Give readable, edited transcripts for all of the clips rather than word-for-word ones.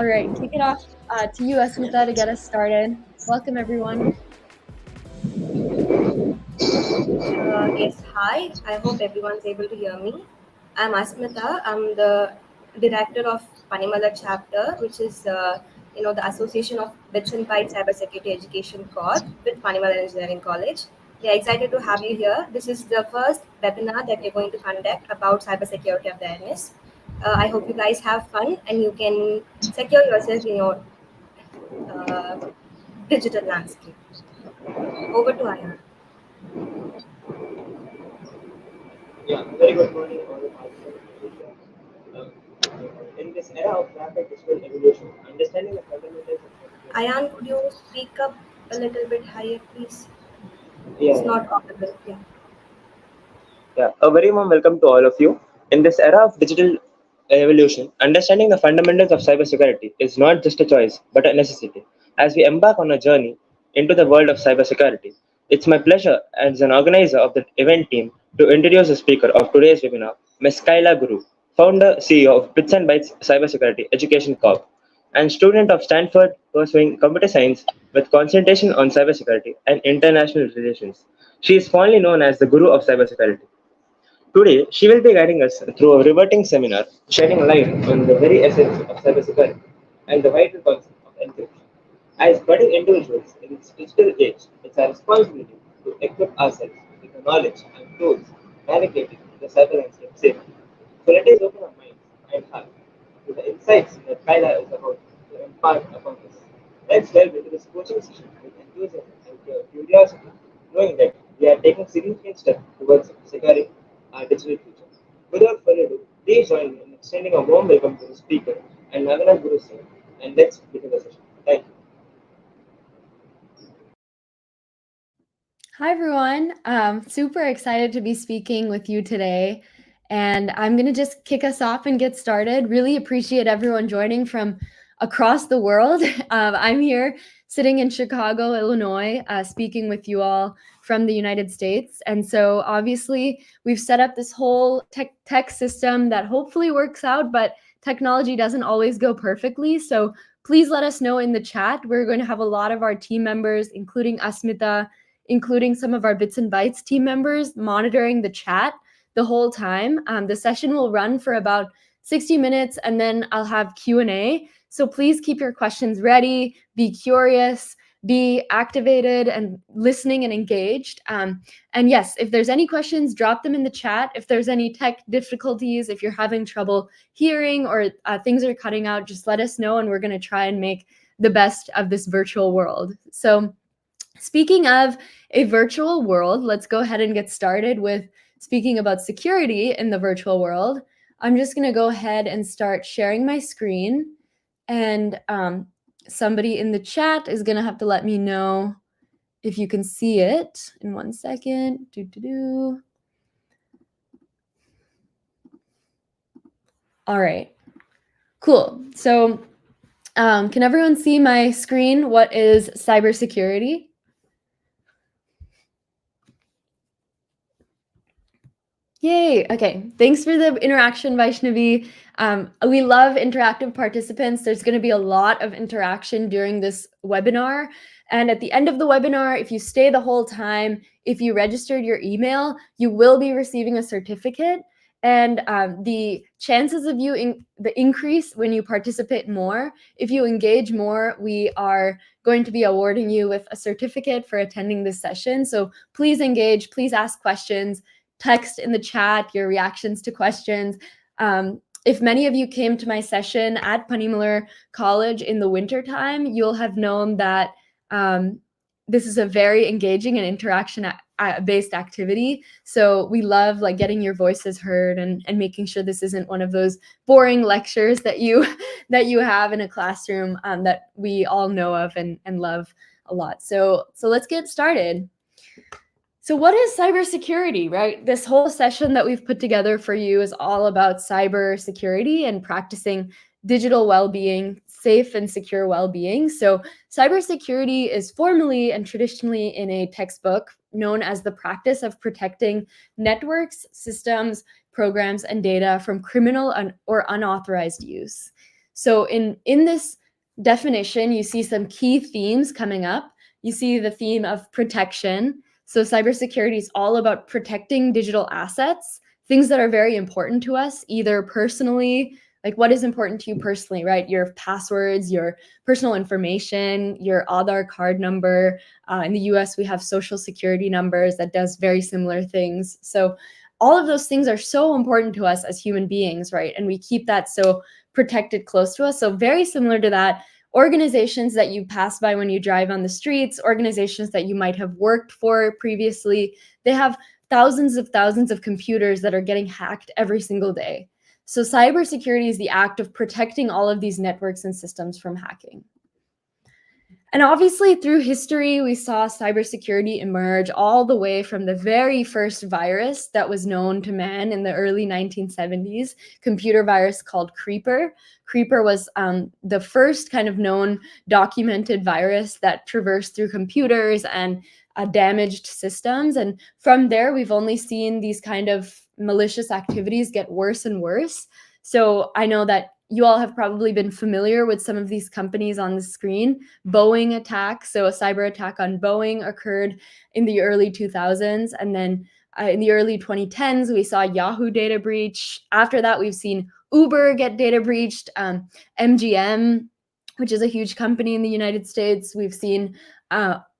All right, kick it off to you, Asmita, to get us started. Welcome, everyone. Yes, hi. I hope everyone's able to hear me. I'm Asmita. I'm the director of Panimalar chapter, which is the Association of Bits and Bytes Cybersecurity Education Corps with Panimalar Engineering College. We are excited to have you here. This is the first webinar that we're going to conduct about cybersecurity awareness. I hope you guys have fun and you can secure yourself in your uh, digital landscape. Over to Ayan. Yeah, very good morning, all of us. In this era of rapid digital evolution, understanding the fundamentals of Ayan, could you speak up a little bit higher, please? It's yeah, not audible. Yeah. yeah, a very warm welcome to all of you. In this era of digital evolution, understanding the fundamentals of cybersecurity is not just a choice, but a necessity. As we embark on a journey into the world of cybersecurity, it's my pleasure as an organizer of the event team to introduce the speaker of today's webinar, Ms. Kaila Guru, founder CEO of Bits and Bytes Cybersecurity Education Corp, and student of Stanford pursuing computer science with concentration on cybersecurity and international relations. She is fondly known as the Guru of Cybersecurity. Today, she will be guiding us through a riveting seminar, shedding light on the very essence of cybersecurity and the vital concept of encryption. As budding individuals in this digital age, it's our responsibility to equip ourselves with the knowledge and tools navigating the cyber landscape safely. So let us open our minds and hearts to the insights that Kyla is about to impart upon us. Let's delve into this coaching session with enthusiasm and curiosity, knowing that we are taking significant steps towards securing our digital future. Without further ado, please join me in extending a warm welcome to the speaker and Nagana Guru Singh, and let's begin the session. Thank you. Hi, everyone. Super excited to be speaking with you today. And I'm going to just kick us off and get started. Really appreciate everyone joining from across the world. I'm here sitting in Chicago, Illinois, speaking with you all from the United States. And so obviously, we've set up this whole tech system that hopefully works out, but technology doesn't always go perfectly. So please let us know in the chat. We're going to have a lot of our team members, including Asmita, including some of our Bits and Bytes team members monitoring the chat the whole time. The session will run for about 60 minutes and then I'll have Q&A. So please keep your questions ready, be curious, be activated and listening and engaged. And yes, if there's any questions, drop them in the chat. If there's any tech difficulties, if you're having trouble hearing or things are cutting out, just let us know and we're going to try and make the best of this virtual world. So speaking of a virtual world, let's go ahead and get started with speaking about security in the virtual world. I'm just going to go ahead and start sharing my screen. And somebody in the chat is going to have to let me know if you can see it in 1 second. All right, cool. So can everyone see my screen? What is cybersecurity? Yay. Okay. Thanks for the interaction, Vaishnavi. We love interactive participants. There's going to be a lot of interaction during this webinar. And at the end of the webinar, if you stay the whole time, if you registered your email, you will be receiving a certificate. And the chances of the increase when you participate more. If you engage more, we are going to be awarding you with a certificate for attending this session. So please engage, please ask questions. Text in the chat your reactions to questions. If many of you came to my session at Panimalar College in the wintertime, you'll have known that this is a very engaging and interaction-based activity. So we love getting your voices heard and making sure this isn't one of those boring lectures that you have in a classroom that we all know of and love a lot. So let's get started. So what is cybersecurity, right? This whole session that we've put together for you is all about cybersecurity and practicing digital well-being, safe and secure well-being. So cybersecurity is formally and traditionally in a textbook known as the practice of protecting networks, systems, programs, and data from criminal or unauthorized use. So in this definition, you see some key themes coming up. You see the theme of protection. So cybersecurity is all about protecting digital assets, things that are very important to us, either personally, like what is important to you personally, right? Your passwords, your personal information, your Aadhaar card number. In the US, we have social security numbers that does very similar things. So all of those things are so important to us as human beings, right? And we keep that so protected close to us. So very similar to that, organizations that you pass by when you drive on the streets, organizations that you might have worked for previously, they have thousands of computers that are getting hacked every single day. So cybersecurity is the act of protecting all of these networks and systems from hacking. And obviously, through history, we saw cybersecurity emerge all the way from the very first virus that was known to man in the early 1970s, computer virus called Creeper. Creeper was the first kind of known documented virus that traversed through computers and damaged systems. And from there, we've only seen these kind of malicious activities get worse and worse. So I know that you all have probably been familiar with some of these companies on the screen. Boeing attack, so a cyber attack on Boeing occurred in the early 2000s. And then in the early 2010s, we saw Yahoo data breach. After that, we've seen Uber get data breached, MGM, which is a huge company in the United States. We've seen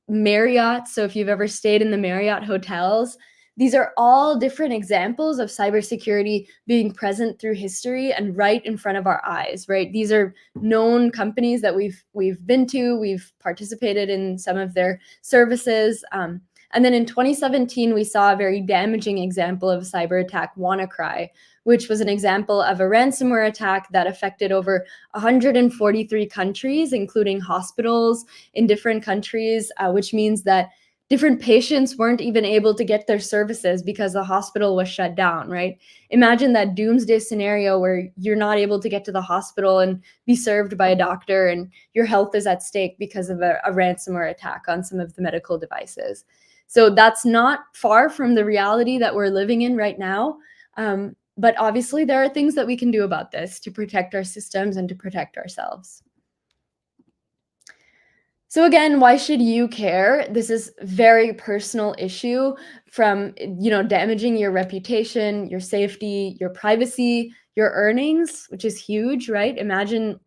Marriott. So if you've ever stayed in the Marriott hotels, these are all different examples of cybersecurity being present through history and right in front of our eyes, right? These are known companies that we've been to, we've participated in some of their services. And then in 2017, we saw a very damaging example of a cyber attack, WannaCry, which was an example of a ransomware attack that affected over 143 countries, including hospitals in different countries, which means that different patients weren't even able to get their services because the hospital was shut down, right? Imagine that doomsday scenario where you're not able to get to the hospital and be served by a doctor and your health is at stake because of a ransomware attack on some of the medical devices. So that's not far from the reality that we're living in right now. But obviously, there are things that we can do about this to protect our systems and to protect ourselves. So again, why should you care? This is a very personal issue, from damaging your reputation, your safety, your privacy, your earnings, which is huge, right? Imagine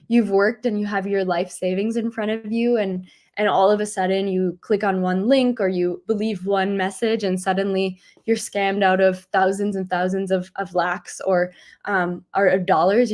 you've worked and you have your life savings in front of you, and all of a sudden you click on one link or you believe one message and suddenly you're scammed out of thousands and thousands of lakhs or dollars.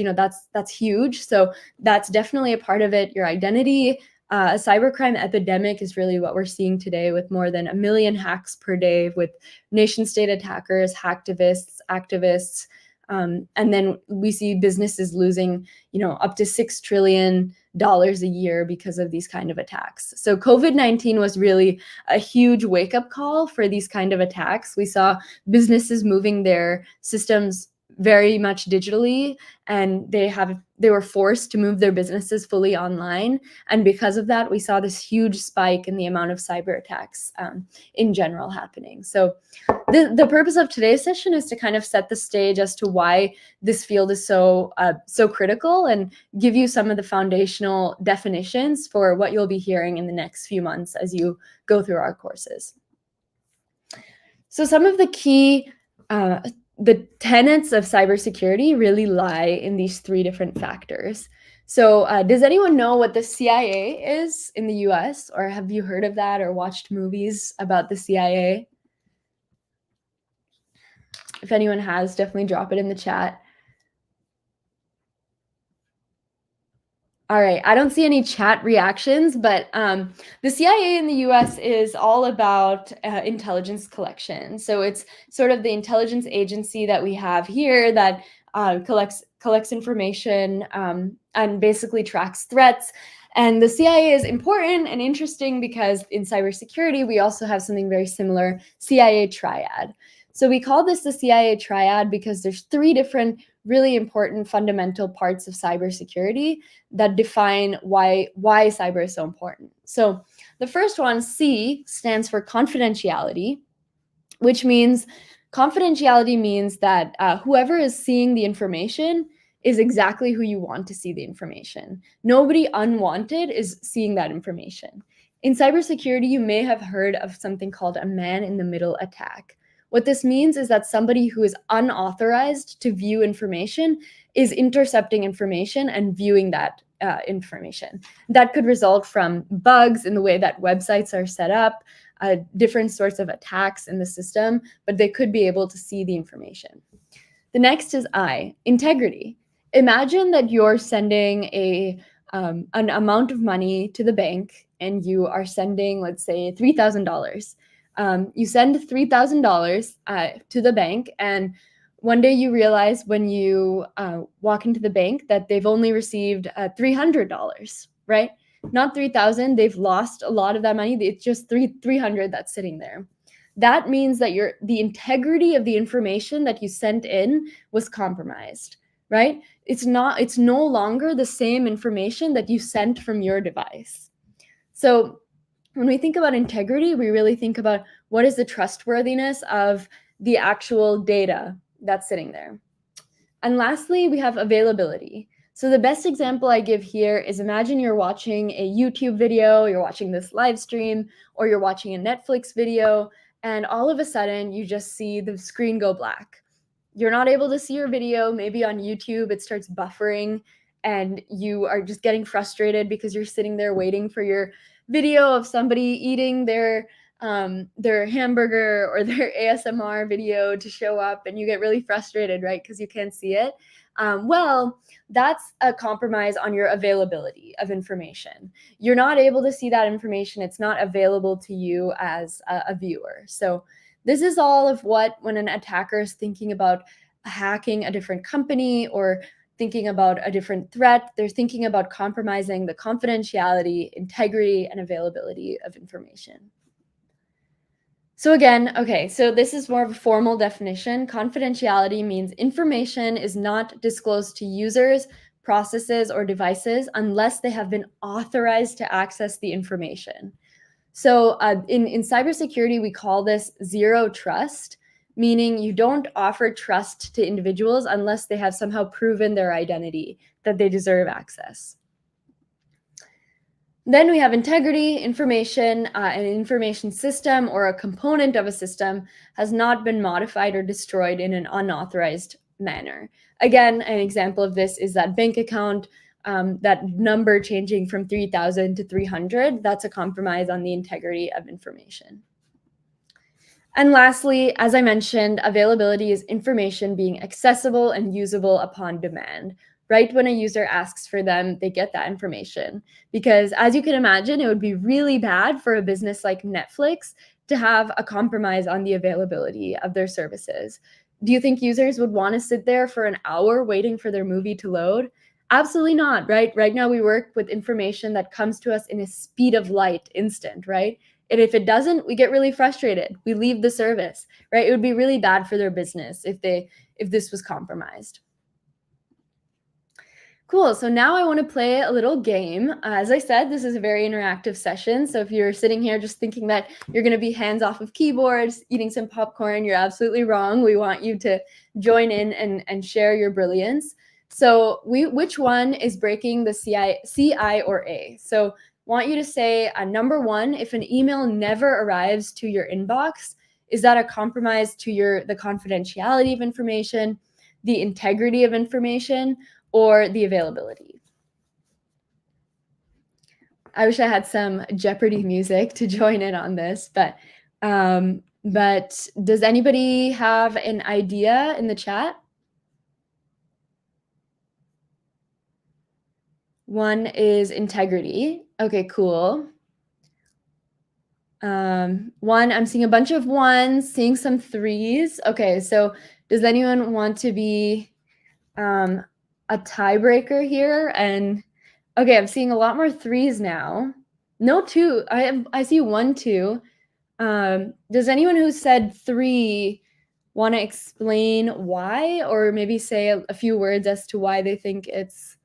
That's huge. So that's definitely a part of it. Your identity. A cybercrime epidemic is really what we're seeing today, with more than 1 million hacks per day, with nation-state attackers, hacktivists, activists, and then we see businesses losing, up to $6 trillion a year because of these kind of attacks. So COVID-19 was really a huge wake-up call for these kind of attacks. We saw businesses moving their systems very much digitally, and they were forced to move their businesses fully online. And because of that, we saw this huge spike in the amount of cyber attacks in general happening. So the purpose of today's session is to kind of set the stage as to why this field is so critical, and give you some of the foundational definitions for what you'll be hearing in the next few months as you go through our courses. So some of the key the tenets of cybersecurity really lie in these three different factors. So does anyone know what the CIA is in the US, or have you heard of that or watched movies about the CIA? If anyone has, definitely drop it in the chat. All right, I don't see any chat reactions, but the CIA in the US is all about intelligence collection. So it's sort of the intelligence agency that we have here that collects information and basically tracks threats. And the CIA is important and interesting because in cybersecurity, we also have something very similar, CIA triad. So we call this the CIA triad because there's three different really important fundamental parts of cybersecurity that define why cyber is so important. So the first one, C, stands for confidentiality, which means confidentiality means that whoever is seeing the information is exactly who you want to see the information. Nobody unwanted is seeing that information. In cybersecurity, you may have heard of something called a man-in-the-middle attack. What this means is that somebody who is unauthorized to view information is intercepting information and viewing that information. That could result from bugs in the way that websites are set up, different sorts of attacks in the system, but they could be able to see the information. The next is I, integrity. Imagine that you're sending an amount of money to the bank and you are sending, let's say, $3,000. You send $3,000 to the bank, and one day you realize when you walk into the bank that they've only received $300, right? Not 3,000. They've lost a lot of that money. It's just 300 that's sitting there. That means that the integrity of the information that you sent in was compromised, right? It's no longer the same information that you sent from your device. So when we think about integrity, we really think about what is the trustworthiness of the actual data that's sitting there. And lastly, we have availability. So the best example I give here is, imagine you're watching a YouTube video, you're watching this live stream, or you're watching a Netflix video, and all of a sudden you just see the screen go black. You're not able to see your video. Maybe on YouTube it starts buffering and you are just getting frustrated because you're sitting there waiting for your video of somebody eating their hamburger or their ASMR video to show up, and you get really frustrated, right? Because you can't see it. Well, that's a compromise on your availability of information. You're not able to see that information. It's not available to you as a viewer. So this is all of what, when an attacker is thinking about hacking a different company or thinking about a different threat, they're thinking about compromising the confidentiality, integrity, and availability of information. So again, okay, so this is more of a formal definition. Confidentiality means information is not disclosed to users, processes, or devices unless they have been authorized to access the information. So in cybersecurity, we call this zero trust, meaning you don't offer trust to individuals unless they have somehow proven their identity, that they deserve access. Then we have integrity. Information, an information system or a component of a system has not been modified or destroyed in an unauthorized manner. Again, an example of this is that bank account, that number changing from 3,000 to 300, that's a compromise on the integrity of information. And lastly, as I mentioned, availability is information being accessible and usable upon demand. Right when a user asks for them, they get that information. Because as you can imagine, it would be really bad for a business like Netflix to have a compromise on the availability of their services. Do you think users would want to sit there for an hour waiting for their movie to load? Absolutely not, right? Right now we work with information that comes to us in a speed of light instant, right? And if it doesn't, we get really frustrated. We leave the service, right? It would be really bad for their business if this was compromised. Cool. So now I want to play a little game. As I said, this is a very interactive session. So if you're sitting here just thinking that you're going to be hands off of keyboards, eating some popcorn, you're absolutely wrong. We want you to join in and share your brilliance. So which one is breaking the CI or A? So want you to say number one, if an email never arrives to your inbox, is that a compromise to the confidentiality of information, the integrity of information, or the availability? I wish I had some Jeopardy music to join in on this, but does anybody have an idea in the chat? One is integrity. Okay, cool. One, I'm seeing a bunch of ones, seeing some threes. Okay, so does anyone want to be a tiebreaker here? And okay, I'm seeing a lot more threes now. No two. I see 1, 2. Does anyone who said 3 want to explain why, or maybe say a few words as to why they think it's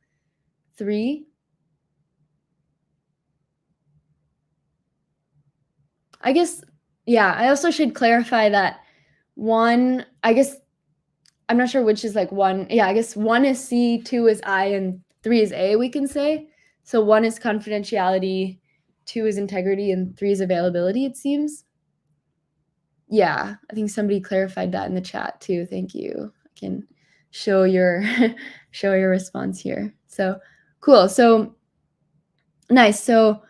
3? I guess, yeah, I also should clarify that 1, I guess I'm not sure which is like 1. Yeah, I guess 1 is C, 2 is I, and 3 is A, we can say. So 1 is confidentiality, 2 is integrity, and 3 is availability, it seems. Yeah, I think somebody clarified that in the chat too. Thank you. I can show your show your response here. So cool. So nice. So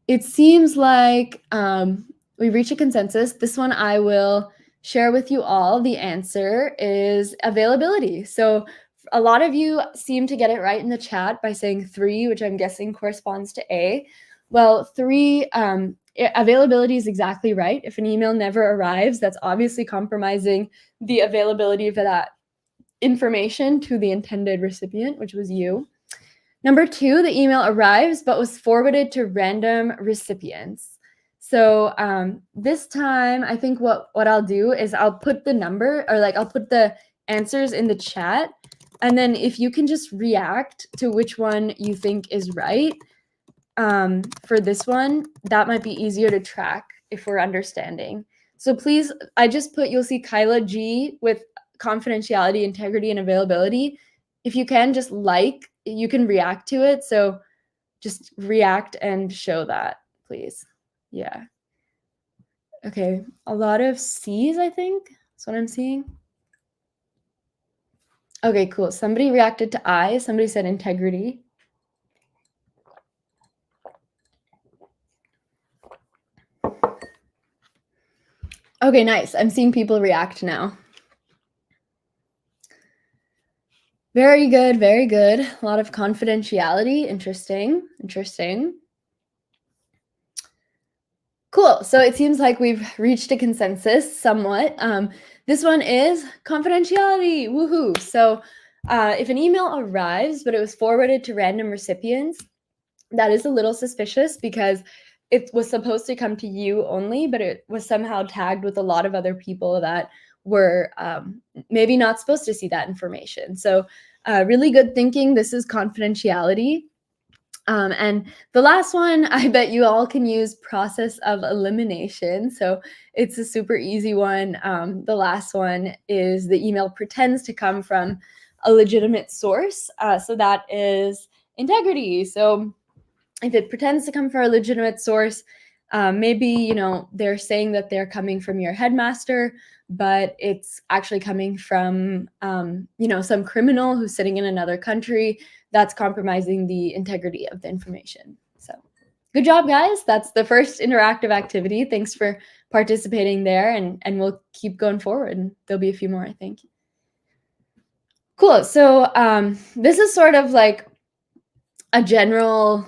it seems like we reach a consensus. This one I will share with you all. The answer is availability. So a lot of you seem to get it right in the chat by saying 3, which I'm guessing corresponds to A. Well, 3, availability is exactly right. If an email never arrives, that's obviously compromising the availability of that information to the intended recipient, which was you. Number 2, the email arrives but was forwarded to random recipients. So this time, I think what I'll do is I'll put the number, or like I'll put the answers in the chat, and then if you can just react to which one you think is right for this one, that might be easier to track if we're understanding. So please, I just put, you'll see Kyla G with confidentiality, integrity, and availability. If you can, just like, you can react to it. So just react and show that, please. Yeah. Okay, a lot of C's, I think. That's what I'm seeing. Okay, cool. Somebody reacted to I. Somebody said integrity. Okay, nice. I'm seeing people react now. Very good, very good. A lot of confidentiality. Interesting, interesting. Cool. So it seems like we've reached a consensus somewhat. This one is confidentiality. Woohoo. So if an email arrives, but it was forwarded to random recipients, that is a little suspicious because it was supposed to come to you only, but it was somehow tagged with a lot of other people that were maybe not supposed to see that information. So really good thinking. This is confidentiality. And the last one, I bet you all can use process of elimination. So it's a super easy one. The last one is the email pretends to come from a legitimate source. So that is integrity. So if it pretends to come from a legitimate source, maybe, they're saying that they're coming from your headmaster, but it's actually coming from, some criminal who's sitting in another country. That's compromising the integrity of the information. So good job, guys. That's the first interactive activity. Thanks for participating there, and we'll keep going forward. And there'll be a few more, I think. Cool. So this is sort of like a general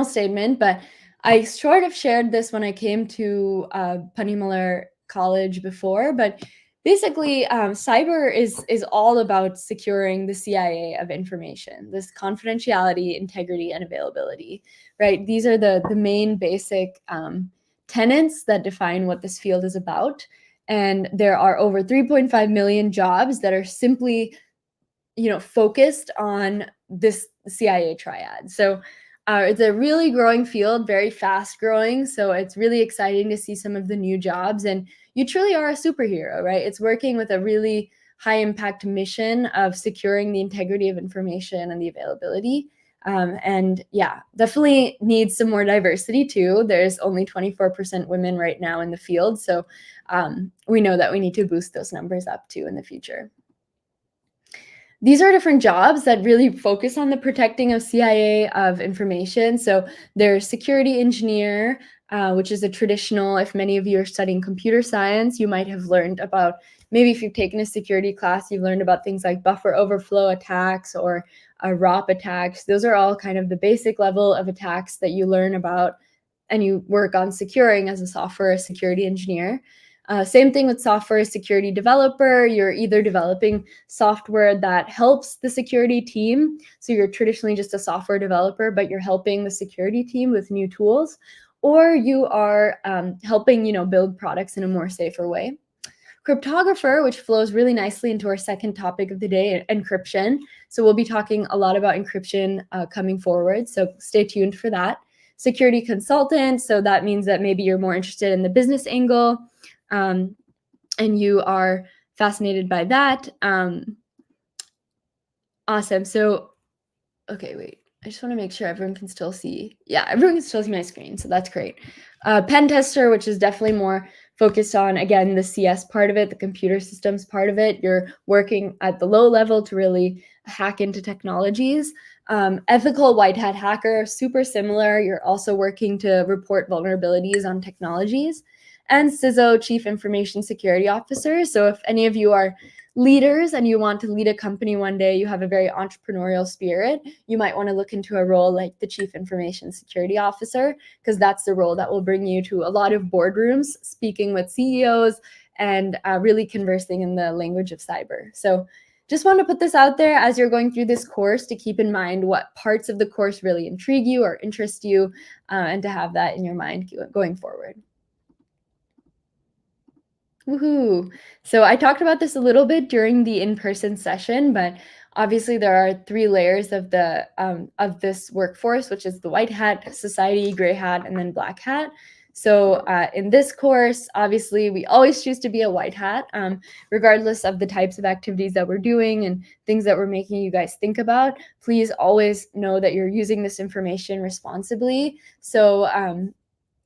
statement, but I sort of shared this when I came to Panimalar College before, but basically cyber is all about securing the CIA of information, this confidentiality, integrity, and availability, right? These are the main basic tenets that define what this field is about. And there are over 3.5 million jobs that are simply focused on this CIA triad. So it's a really growing field, very fast growing. So it's really exciting to see some of the new jobs. And you truly are a superhero, right? It's working with a really high impact mission of securing the integrity of information and the availability. And yeah, definitely needs some more diversity too. There's only 24% women right now in the field. So we know that we need to boost those numbers up too in the future. These are different jobs that really focus on the protecting of CIA of information. So there's security engineer, which is a traditional, if many of you are studying computer science, you might have learned about, maybe if you've taken a security class, you've learned about things like buffer overflow attacks or ROP attacks. Those are all kind of the basic level of attacks that you learn about and you work on securing as a software security engineer. Same thing with software security developer. You're either developing software that helps the security team. So you're traditionally just a software developer, but you're helping the security team with new tools, or you are helping, build products in a more safer way. Cryptographer, which flows really nicely into our second topic of the day, encryption. So we'll be talking a lot about encryption coming forward. So stay tuned for that. Security consultant. So that means that maybe you're more interested in the business angle. And you are fascinated by that. Awesome. So, okay, wait. I just want to make sure everyone can still see. Yeah, everyone can still see my screen, so that's great. Pen tester, which is definitely more focused on, again, the CS part of it, the computer systems part of it. You're working at the low level to really hack into technologies. Ethical white hat hacker, super similar. You're also working to report vulnerabilities on technologies. And CISO, Chief Information Security Officer. So if any of you are leaders and you want to lead a company one day, you have a very entrepreneurial spirit, you might want to look into a role like the Chief Information Security Officer, because that's the role that will bring you to a lot of boardrooms, speaking with CEOs and really conversing in the language of cyber. So just want to put this out there as you're going through this course to keep in mind what parts of the course really intrigue you or interest you, and to have that in your mind going forward. Woohoo! So I talked about this a little bit during the in-person session, but obviously there are 3 layers of the of this workforce, which is the white hat society, gray hat, and then black hat. So in this course, obviously we always choose to be a white hat, regardless of the types of activities that we're doing and things that we're making you guys think about. Please always know that you're using this information responsibly. So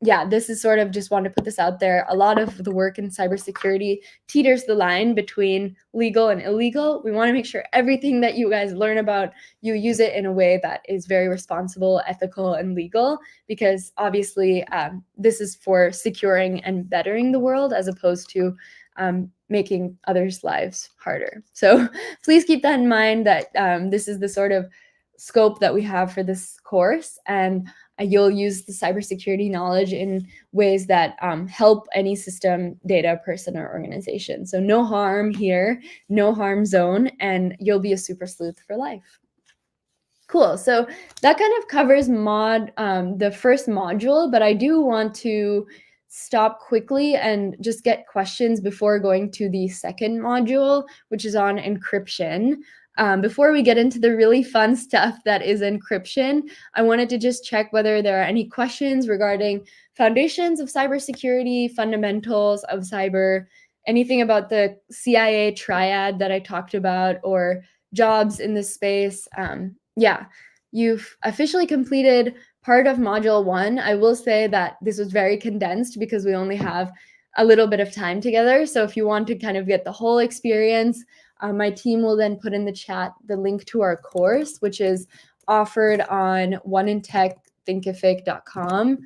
yeah, this is sort of just want to put this out there. A lot of the work in cybersecurity teeters the line between legal and illegal. We want to make sure everything that you guys learn about, you use it in a way that is very responsible, ethical, and legal, because obviously this is for securing and bettering the world as opposed to making others' lives harder. So please keep that in mind, that this is the sort of scope that we have for this course, and you'll use the cybersecurity knowledge in ways that help any system, data, person, or organization. So no harm here, no harm zone, and you'll be a super sleuth for life. Cool. So that kind of covers the first module, but I do want to stop quickly and just get questions before going to the second module, which is on encryption. Before we get into the really fun stuff that is encryption, I wanted to just check whether there are any questions regarding foundations of cybersecurity, fundamentals of cyber, anything about the CIA triad that I talked about, or jobs in this space. Yeah, you've officially completed part of module 1. I will say that this was very condensed because we only have a little bit of time together. So if you want to kind of get the whole experience, my team will then put in the chat the link to our course, which is offered on oneintech.thinkific.com.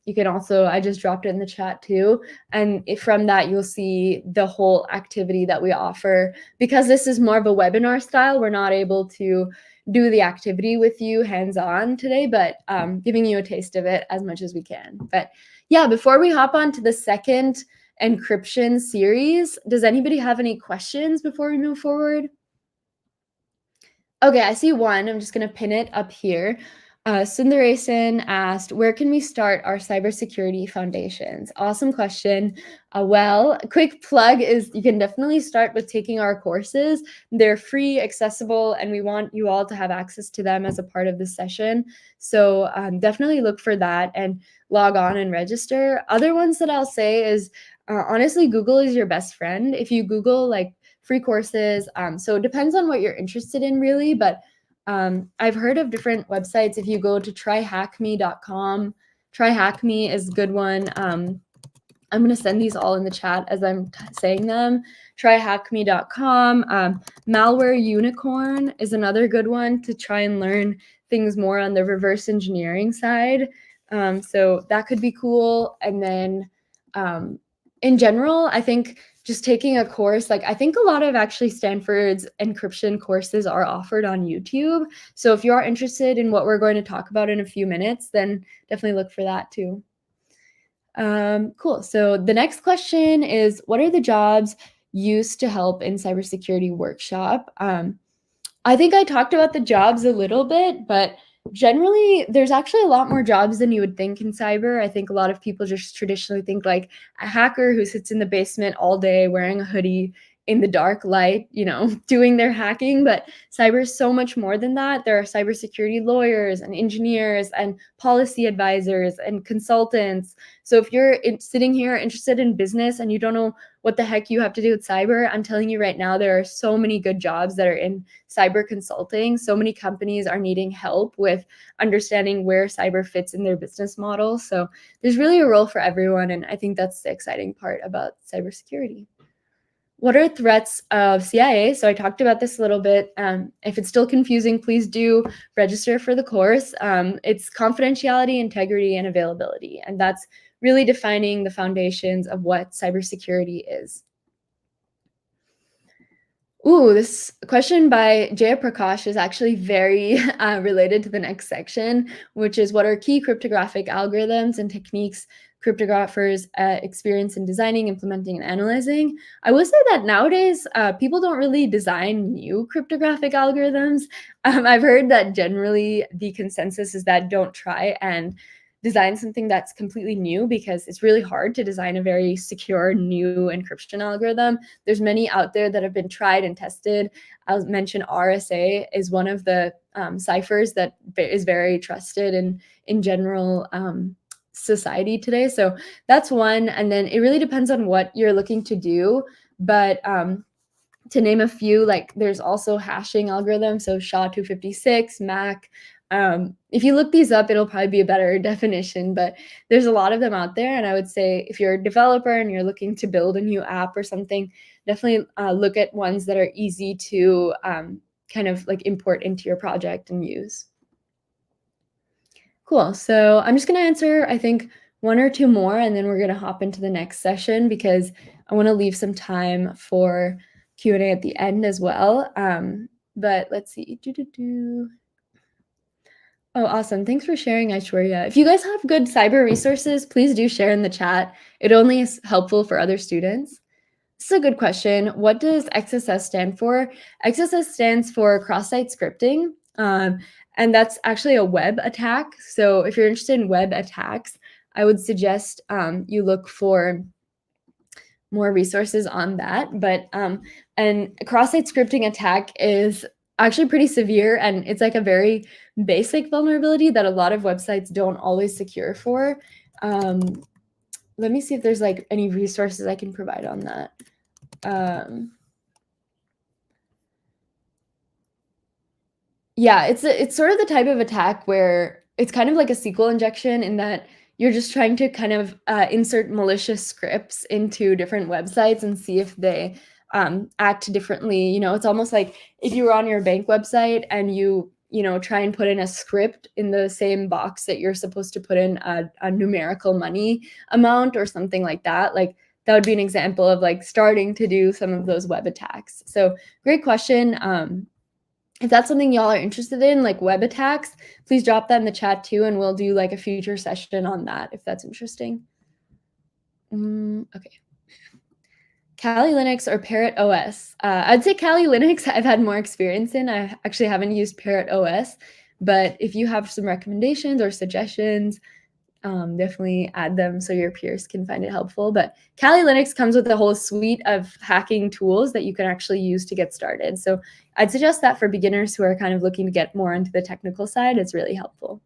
You can also, I just dropped it in the chat too. And from that, you'll see the whole activity that we offer. Because this is more of a webinar style, we're not able to do the activity with you hands-on today, but giving you a taste of it as much as we can. But yeah, before we hop on to the second encryption series, does anybody have any questions before we move forward? Okay, I see one. I'm just going to pin it up here. Sundaresan asked, where can we start our cybersecurity foundations? Awesome question. Well, a quick plug is you can definitely start with taking our courses. They're free, accessible, and we want you all to have access to them as a part of this session. So definitely look for that and log on and register. Other ones that I'll say is, honestly, Google is your best friend. If you Google like free courses, so it depends on what you're interested in really, but I've heard of different websites. If you go to tryhackme.com, tryhackme is a good one. I'm going to send these all in the chat as I'm saying them. Tryhackme.com. Malware Unicorn is another good one to try and learn things more on the reverse engineering side. So that could be cool. And then in general, I think just taking a course, like I think a lot of actually Stanford's encryption courses are offered on YouTube. So if you are interested in what we're going to talk about in a few minutes, then definitely look for that too. Cool. So the next question is, what are the jobs used to help in cybersecurity workshop? I think I talked about the jobs a little bit, but generally there's actually a lot more jobs than you would think in cyber. I think a lot of people just traditionally think like a hacker who sits in the basement all day wearing a hoodie in the dark light, doing their hacking, but cyber is so much more than that. There are cybersecurity lawyers and engineers and policy advisors and consultants. So if you're sitting here interested in business and you don't know what the heck you have to do with cyber, I'm telling you right now, there are so many good jobs that are in cyber consulting. So many companies are needing help with understanding where cyber fits in their business model. So there's really a role for everyone. And I think that's the exciting part about cybersecurity. What are threats of CIA? So I talked about this a little bit. If it's still confusing, please do register for the course. It's confidentiality, integrity, and availability. And that's really defining the foundations of what cybersecurity is. Ooh, this question by Jaya Prakash is actually very related to the next section, which is what are key cryptographic algorithms and techniques cryptographers experience in designing, implementing, and analyzing. I will say that nowadays, people don't really design new cryptographic algorithms. I've heard that generally the consensus is that don't try and design something that's completely new, because it's really hard to design a very secure new encryption algorithm. There's many out there that have been tried and tested. I'll mention RSA is one of the ciphers that is very trusted in general society today. So that's one. And then it really depends on what you're looking to do. But to name a few, like there's also hashing algorithms. So SHA-256, MAC. If you look these up, it'll probably be a better definition, but there's a lot of them out there. And I would say if you're a developer and you're looking to build a new app or something, definitely look at ones that are easy to kind of like import into your project and use. Cool. So I'm just going to answer, I think, one or two more, and then we're going to hop into the next session because I want to leave some time for Q&A at the end as well. But let's see. Oh, awesome. Thanks for sharing, Aishwarya. If you guys have good cyber resources, please do share in the chat. It only is helpful for other students. This is a good question. What does XSS stand for? XSS stands for cross-site scripting, and that's actually a web attack. So if you're interested in web attacks, I would suggest you look for more resources on that. But and a cross-site scripting attack is actually pretty severe, and it's like a very basic vulnerability that a lot of websites don't always secure for. Let me see if there's like any resources I can provide on that. Yeah, it's sort of the type of attack where it's kind of like a SQL injection in that you're just trying to kind of insert malicious scripts into different websites and see if they act differently. It's almost like if you were on your bank website and you try and put in a script in the same box that you're supposed to put in a numerical money amount or something like that. Like that would be an example of like starting to do some of those web attacks. So great question. If that's something y'all are interested in, like web attacks, please drop that in the chat too, and we'll do like a future session on that if that's interesting. Okay. Kali Linux or Parrot OS? I'd say Kali Linux I've had more experience in. I actually haven't used Parrot OS, but if you have some recommendations or suggestions, definitely add them so your peers can find it helpful. But Kali Linux comes with a whole suite of hacking tools that you can actually use to get started. So I'd suggest that for beginners who are kind of looking to get more into the technical side, it's really helpful.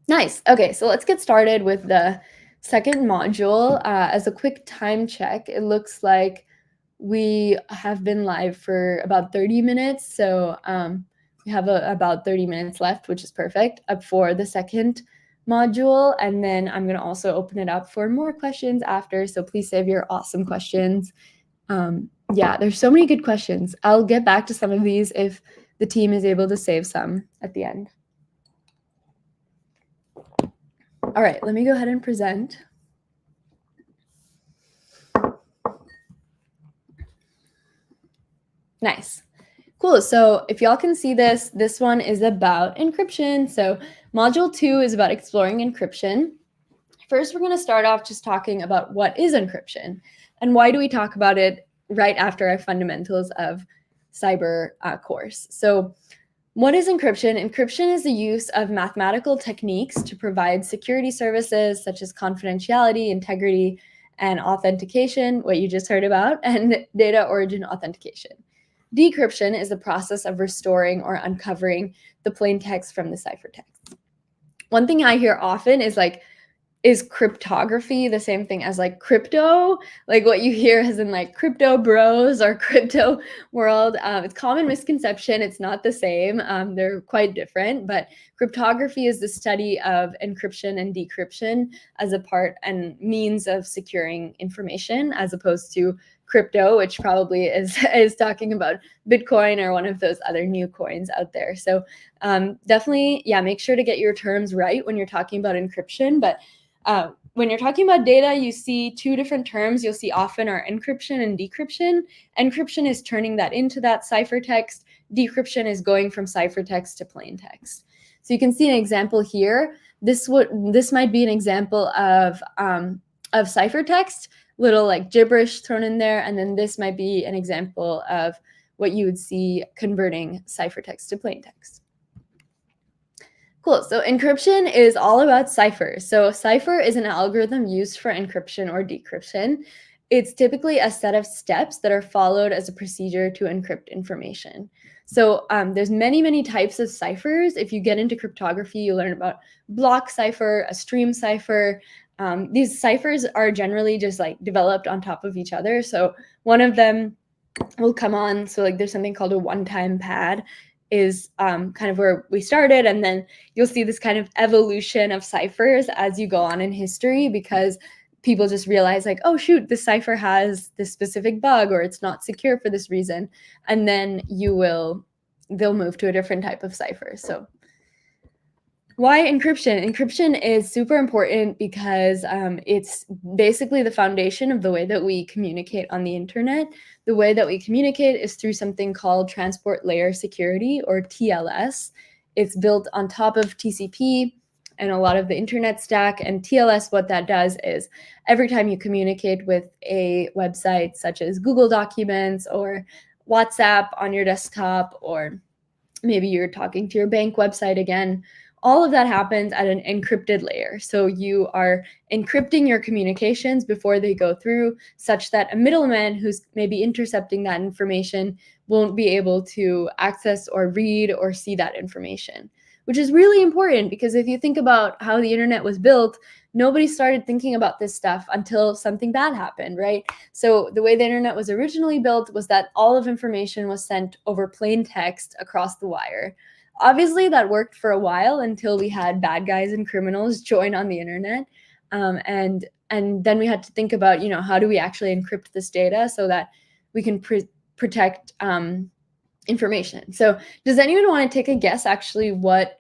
Nice. Okay, so let's get started with the second module. As a quick time check, it looks like we have been live for about 30 minutes. So we have about 30 minutes left, which is perfect, up for the second module. And then I'm going to also open it up for more questions after. So please save your awesome questions. Yeah, there's so many good questions. I'll get back to some of these if the team is able to save some at the end. All right, let me go ahead and present. Nice. Cool. So if y'all can see this, this one is about encryption. So module 2 is about exploring encryption. First, we're going to start off just talking about what is encryption and why do we talk about it right after our fundamentals of cyber course. So what is encryption? Encryption is the use of mathematical techniques to provide security services such as confidentiality, integrity, and authentication, what you just heard about, and data origin authentication. Decryption is the process of restoring or uncovering the plain text from the ciphertext. One thing I hear often is like, is cryptography the same thing as like crypto? Like what you hear as in like crypto bros or crypto world. It's common misconception. It's not the same. They're quite different, but cryptography is the study of encryption and decryption as a part and means of securing information, as opposed to crypto, which probably is talking about Bitcoin or one of those other new coins out there. So definitely, yeah, make sure to get your terms right when you're talking about encryption. But when you're talking about data, you see two different terms you'll see often are encryption and decryption. Encryption is turning that into that ciphertext. Decryption is going from ciphertext to plain text. So you can see an example here. This might be an example of ciphertext, little like gibberish thrown in there, and then this might be an example of what you would see converting ciphertext to plain text. Cool. So encryption is all about ciphers. So a cipher is an algorithm used for encryption or decryption. It's typically a set of steps that are followed as a procedure to encrypt information. So there's many types of ciphers. If you get into cryptography, you learn about block cipher, a stream cipher. These ciphers are generally just like developed on top of each other. So one of them will come on. So like there's something called a one-time pad is kind of where we started. And then you'll see this kind of evolution of ciphers as you go on in history, because people just realize like, oh shoot, this cipher has this specific bug or it's not secure for this reason. And then they'll move to a different type of cipher. So why encryption? Encryption is super important because it's basically the foundation of the way that we communicate on the internet. The way that we communicate is through something called transport layer security, or TLS. It's built on top of TCP and a lot of the internet stack. And TLS, what that does is every time you communicate with a website such as Google Documents or WhatsApp on your desktop, or maybe you're talking to your bank website again, all of that happens at an encrypted layer. So you are encrypting your communications before they go through, such that a middleman who's maybe intercepting that information won't be able to access or read or see that information, which is really important, because if you think about how the internet was built, nobody started thinking about this stuff until something bad happened, right? So the way the internet was originally built was that all of information was sent over plain text across the wire. Obviously, that worked for a while until we had bad guys and criminals join on the internet. And then we had to think about, how do we actually encrypt this data so that we can protect information. So does anyone want to take a guess actually what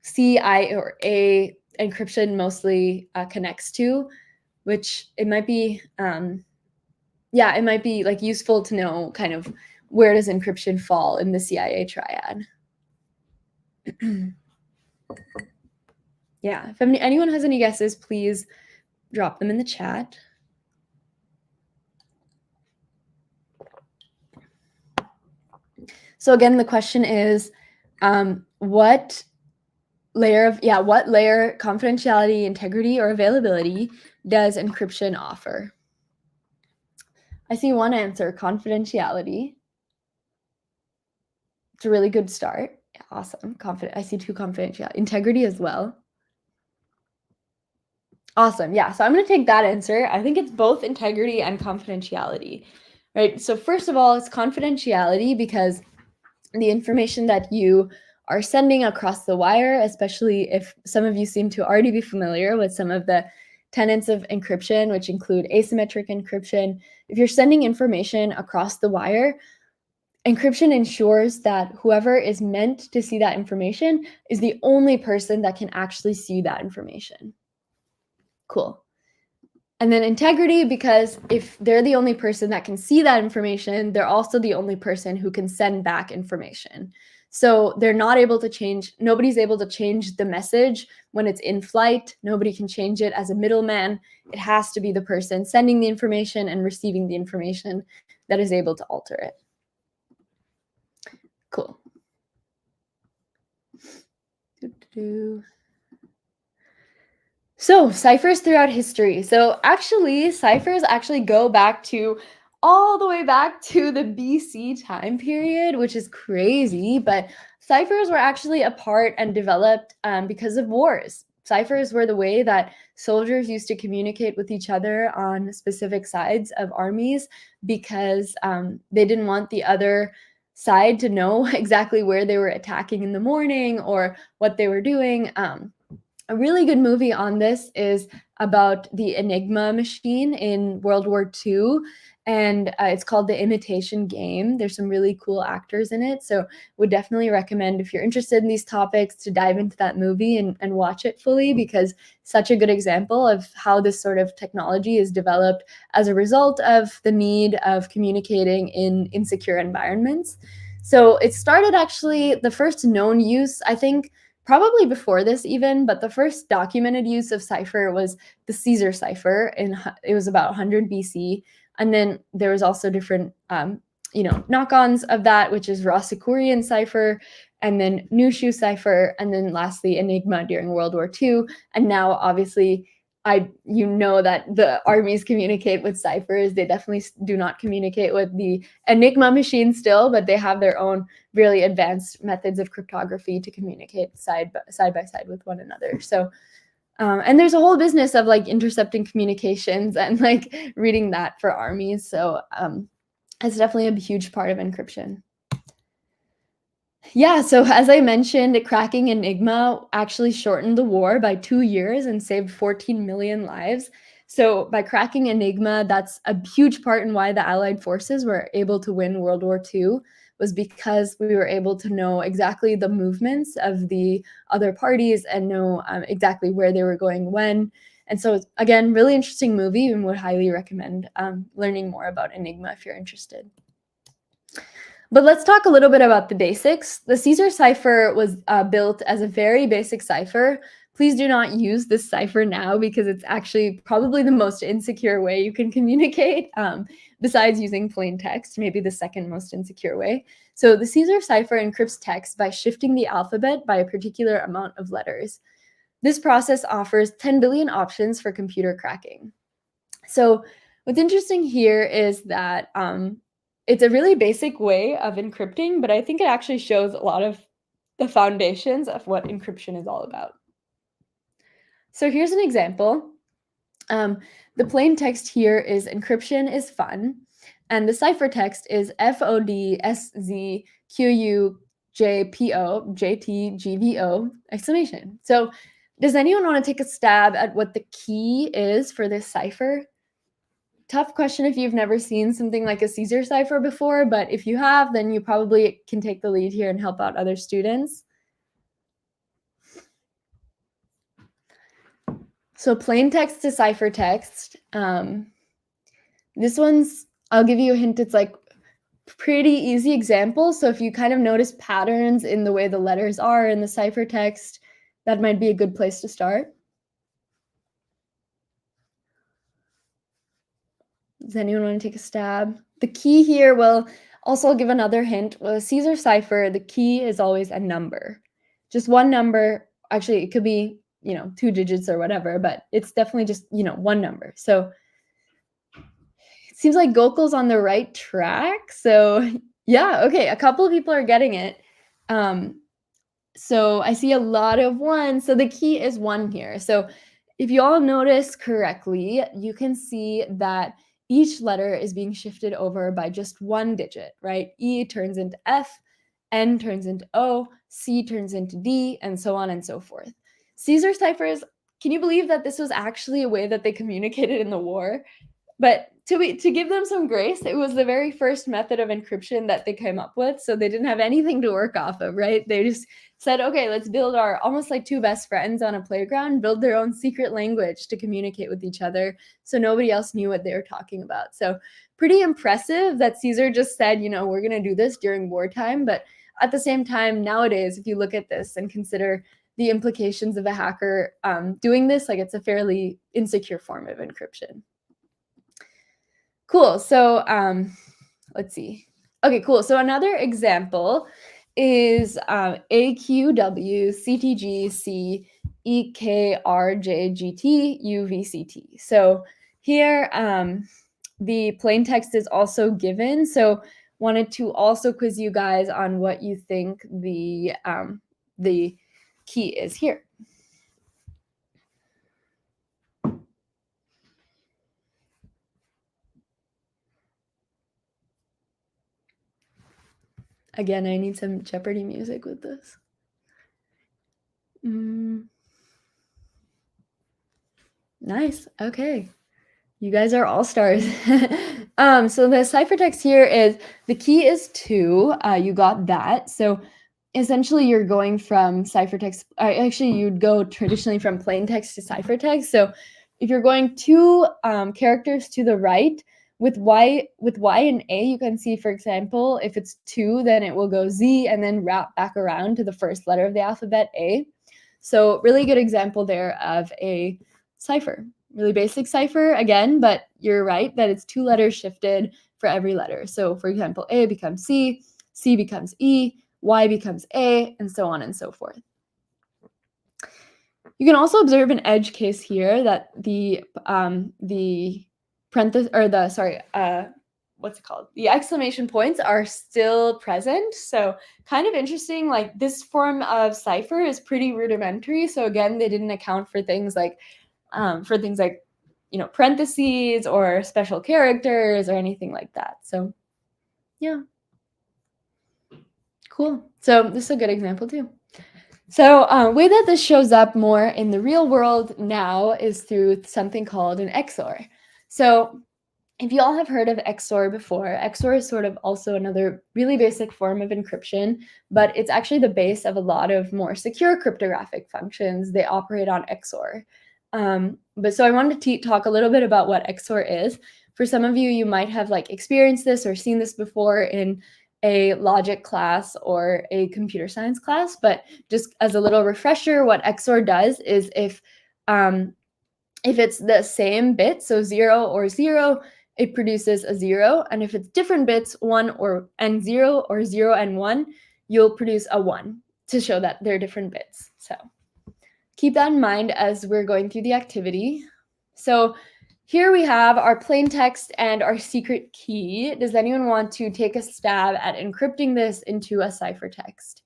CI or A encryption mostly connects to? Which it might be, it might be like useful to know kind of where does encryption fall in the CIA triad. Yeah, if anyone has any guesses, please drop them in the chat. So again, the question is, what layer, confidentiality, integrity, or availability does encryption offer? I see one answer, confidentiality. It's a really good start. Yeah, awesome. I see two, confidentiality. Integrity as well. Awesome. Yeah. So I'm going to take that answer. I think it's both integrity and confidentiality, right? So first of all, it's confidentiality because the information that you are sending across the wire, especially if some of you seem to already be familiar with some of the tenets of encryption, which include asymmetric encryption. If you're sending information across the wire, encryption ensures that whoever is meant to see that information is the only person that can actually see that information. Cool. And then integrity, because if they're the only person that can see that information, they're also the only person who can send back information. So they're not able to change, nobody's able to change the message when it's in flight. Nobody can change it as a middleman. It has to be the person sending the information and receiving the information that is able to alter it. Cool. So ciphers throughout history. So actually, ciphers actually go back to all the way back to the BC time period, which is crazy. But ciphers were actually a part and developed because of wars. Ciphers were the way that soldiers used to communicate with each other on specific sides of armies because they didn't want the other side to know exactly where they were attacking in the morning or what they were doing. A really good movie on this is about the Enigma machine in World War II, and it's called The Imitation Game. There's some really cool actors in it, so would definitely recommend if you're interested in these topics to dive into that movie and watch it fully, because such a good example of how this sort of technology is developed as a result of the need of communicating in insecure environments. So it started actually, the first known use, I think, probably before this even, but the first documented use of cipher was the Caesar cipher, and it was about 100 BC. And then there was also different, knock-ons of that, which is Rosicrucian cipher, and then Nushu cipher, and then lastly Enigma during World War II. And now, obviously, that the armies communicate with ciphers. They definitely do not communicate with the Enigma machine still, but they have their own really advanced methods of cryptography to communicate side by side with one another. So, and there's a whole business of like intercepting communications and like reading that for armies. So it's definitely a huge part of encryption. Yeah, so as I mentioned, cracking Enigma actually shortened the war by 2 years and saved 14 million lives. So by cracking Enigma, that's a huge part in why the Allied forces were able to win World War II, was because we were able to know exactly the movements of the other parties and know exactly where they were going when. And so, again, really interesting movie, and would highly recommend learning more about Enigma if you're interested. But let's talk a little bit about the basics. The Caesar cipher was built as a very basic cipher. Please do not use this cipher now, because it's actually probably the most insecure way you can communicate, besides using plain text, maybe the second most insecure way. So the Caesar cipher encrypts text by shifting the alphabet by a particular amount of letters. This process offers 10 billion options for computer cracking. So what's interesting here is that it's a really basic way of encrypting, but I think it actually shows a lot of the foundations of what encryption is all about. So here's an example. The plain text here is encryption is fun, and the ciphertext is FODSZQUJPO exclamation. So does anyone want to take a stab at what the key is for this cipher? Tough question if you've never seen something like a Caesar cipher before, but if you have, then you probably can take the lead here and help out other students. So plain text to ciphertext. This one's, I'll give you a hint, it's like pretty easy example. So if you kind of notice patterns in the way the letters are in the ciphertext, that might be a good place to start. Does anyone want to take a stab? The key here, well, also I'll give another hint. With a Caesar cipher, the key is always a number. Just one number. Actually, it could be, 2 digits or whatever, but it's definitely just, one number. So it seems like Gokul's on the right track. So yeah, okay, a couple of people are getting it. So I see a lot of ones. So the key is 1 here. So if you all notice correctly, you can see that each letter is being shifted over by just 1 digit, right? E turns into F, N turns into O, C turns into D, and so on and so forth. Caesar ciphers, can you believe that this was actually a way that they communicated in the war? But to give them some grace, it was the very first method of encryption that they came up with. So they didn't have anything to work off of, right? They just said, okay, let's build our, almost like 2 best friends on a playground, build their own secret language to communicate with each other so nobody else knew what they were talking about. So pretty impressive that Caesar just said, we're going to do this during wartime. But at the same time, nowadays, if you look at this and consider the implications of a hacker doing this, like it's a fairly insecure form of encryption. Cool. So let's see. Okay, cool. So another example is AQW CTGC EKRJGT UVCT. Here, the plain text is also given. So wanted to also quiz you guys on what you think the key is here. Again, I need some Jeopardy music with this. Nice. Okay. You guys are all stars. So the ciphertext here is, the key is 2. You got that. So essentially you're going from ciphertext. Actually, you'd go traditionally from plain text to ciphertext. So if you're going 2 characters to the right, with Y and A, you can see, for example, if it's 2, then it will go Z and then wrap back around to the first letter of the alphabet, A. So really good example there of a cipher. Really basic cipher again, but you're right that it's 2 letters shifted for every letter. So for example, A becomes C, C becomes E, Y becomes A, and so on and so forth. You can also observe an edge case here that the parenthesis, or what's it called? The exclamation points are still present. So kind of interesting, like this form of cipher is pretty rudimentary. So again, they didn't account for things like parentheses or special characters or anything like that. So yeah, cool. So this is a good example too. So way that this shows up more in the real world now is through something called an XOR. So if you all have heard of XOR before, XOR is sort of also another really basic form of encryption, but it's actually the base of a lot of more secure cryptographic functions. They operate on XOR. But so I wanted to talk a little bit about what XOR is. For some of you, you might have experienced this or seen this before in a logic class or a computer science class, but just as a little refresher, what XOR does is if it's the same bit, so 0 or 0, it produces a 0, and if it's different bits, 1 and 0 or 0 and 1, you'll produce a 1 to show that they're different bits. So keep that in mind as we're going through the activity. So here we have our plain text and our secret key. Does anyone want to take a stab at encrypting this into a ciphertext?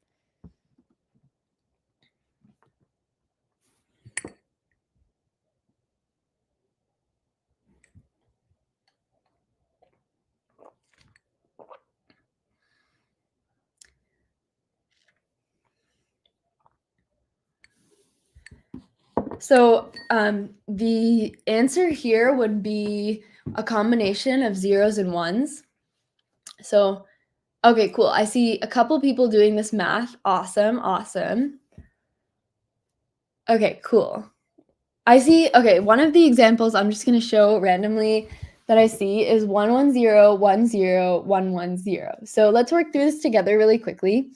So the answer here would be a combination of 0s and 1s. So, okay, cool. I see a couple people doing this math. Awesome, awesome. Okay, cool. I see, okay, one of the examples I'm just going to show randomly that I see is 110, 10, 110. So let's work through this together really quickly.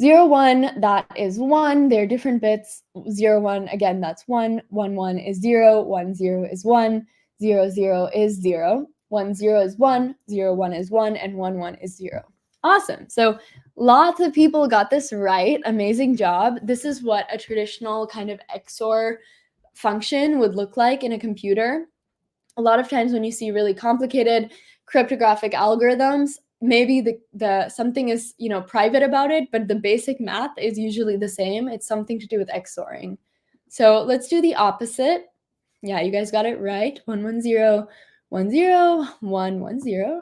0, 1, that is 1. They're different bits. 0, 1, again, that's 1. 1, 1 is 0. 1, 0 is 1. 0, 0 is 0. 1, 0 is 1. 0, 1 is 1. And 1, 1 is 0. Awesome. So lots of people got this right. Amazing job. This is what a traditional kind of XOR function would look like in a computer. A lot of times when you see really complicated cryptographic algorithms, maybe the something is private about it, but the basic math is usually the same. It's something to do with XORing. So let's do the opposite. Yeah, you guys got it right. 110, 10, 110.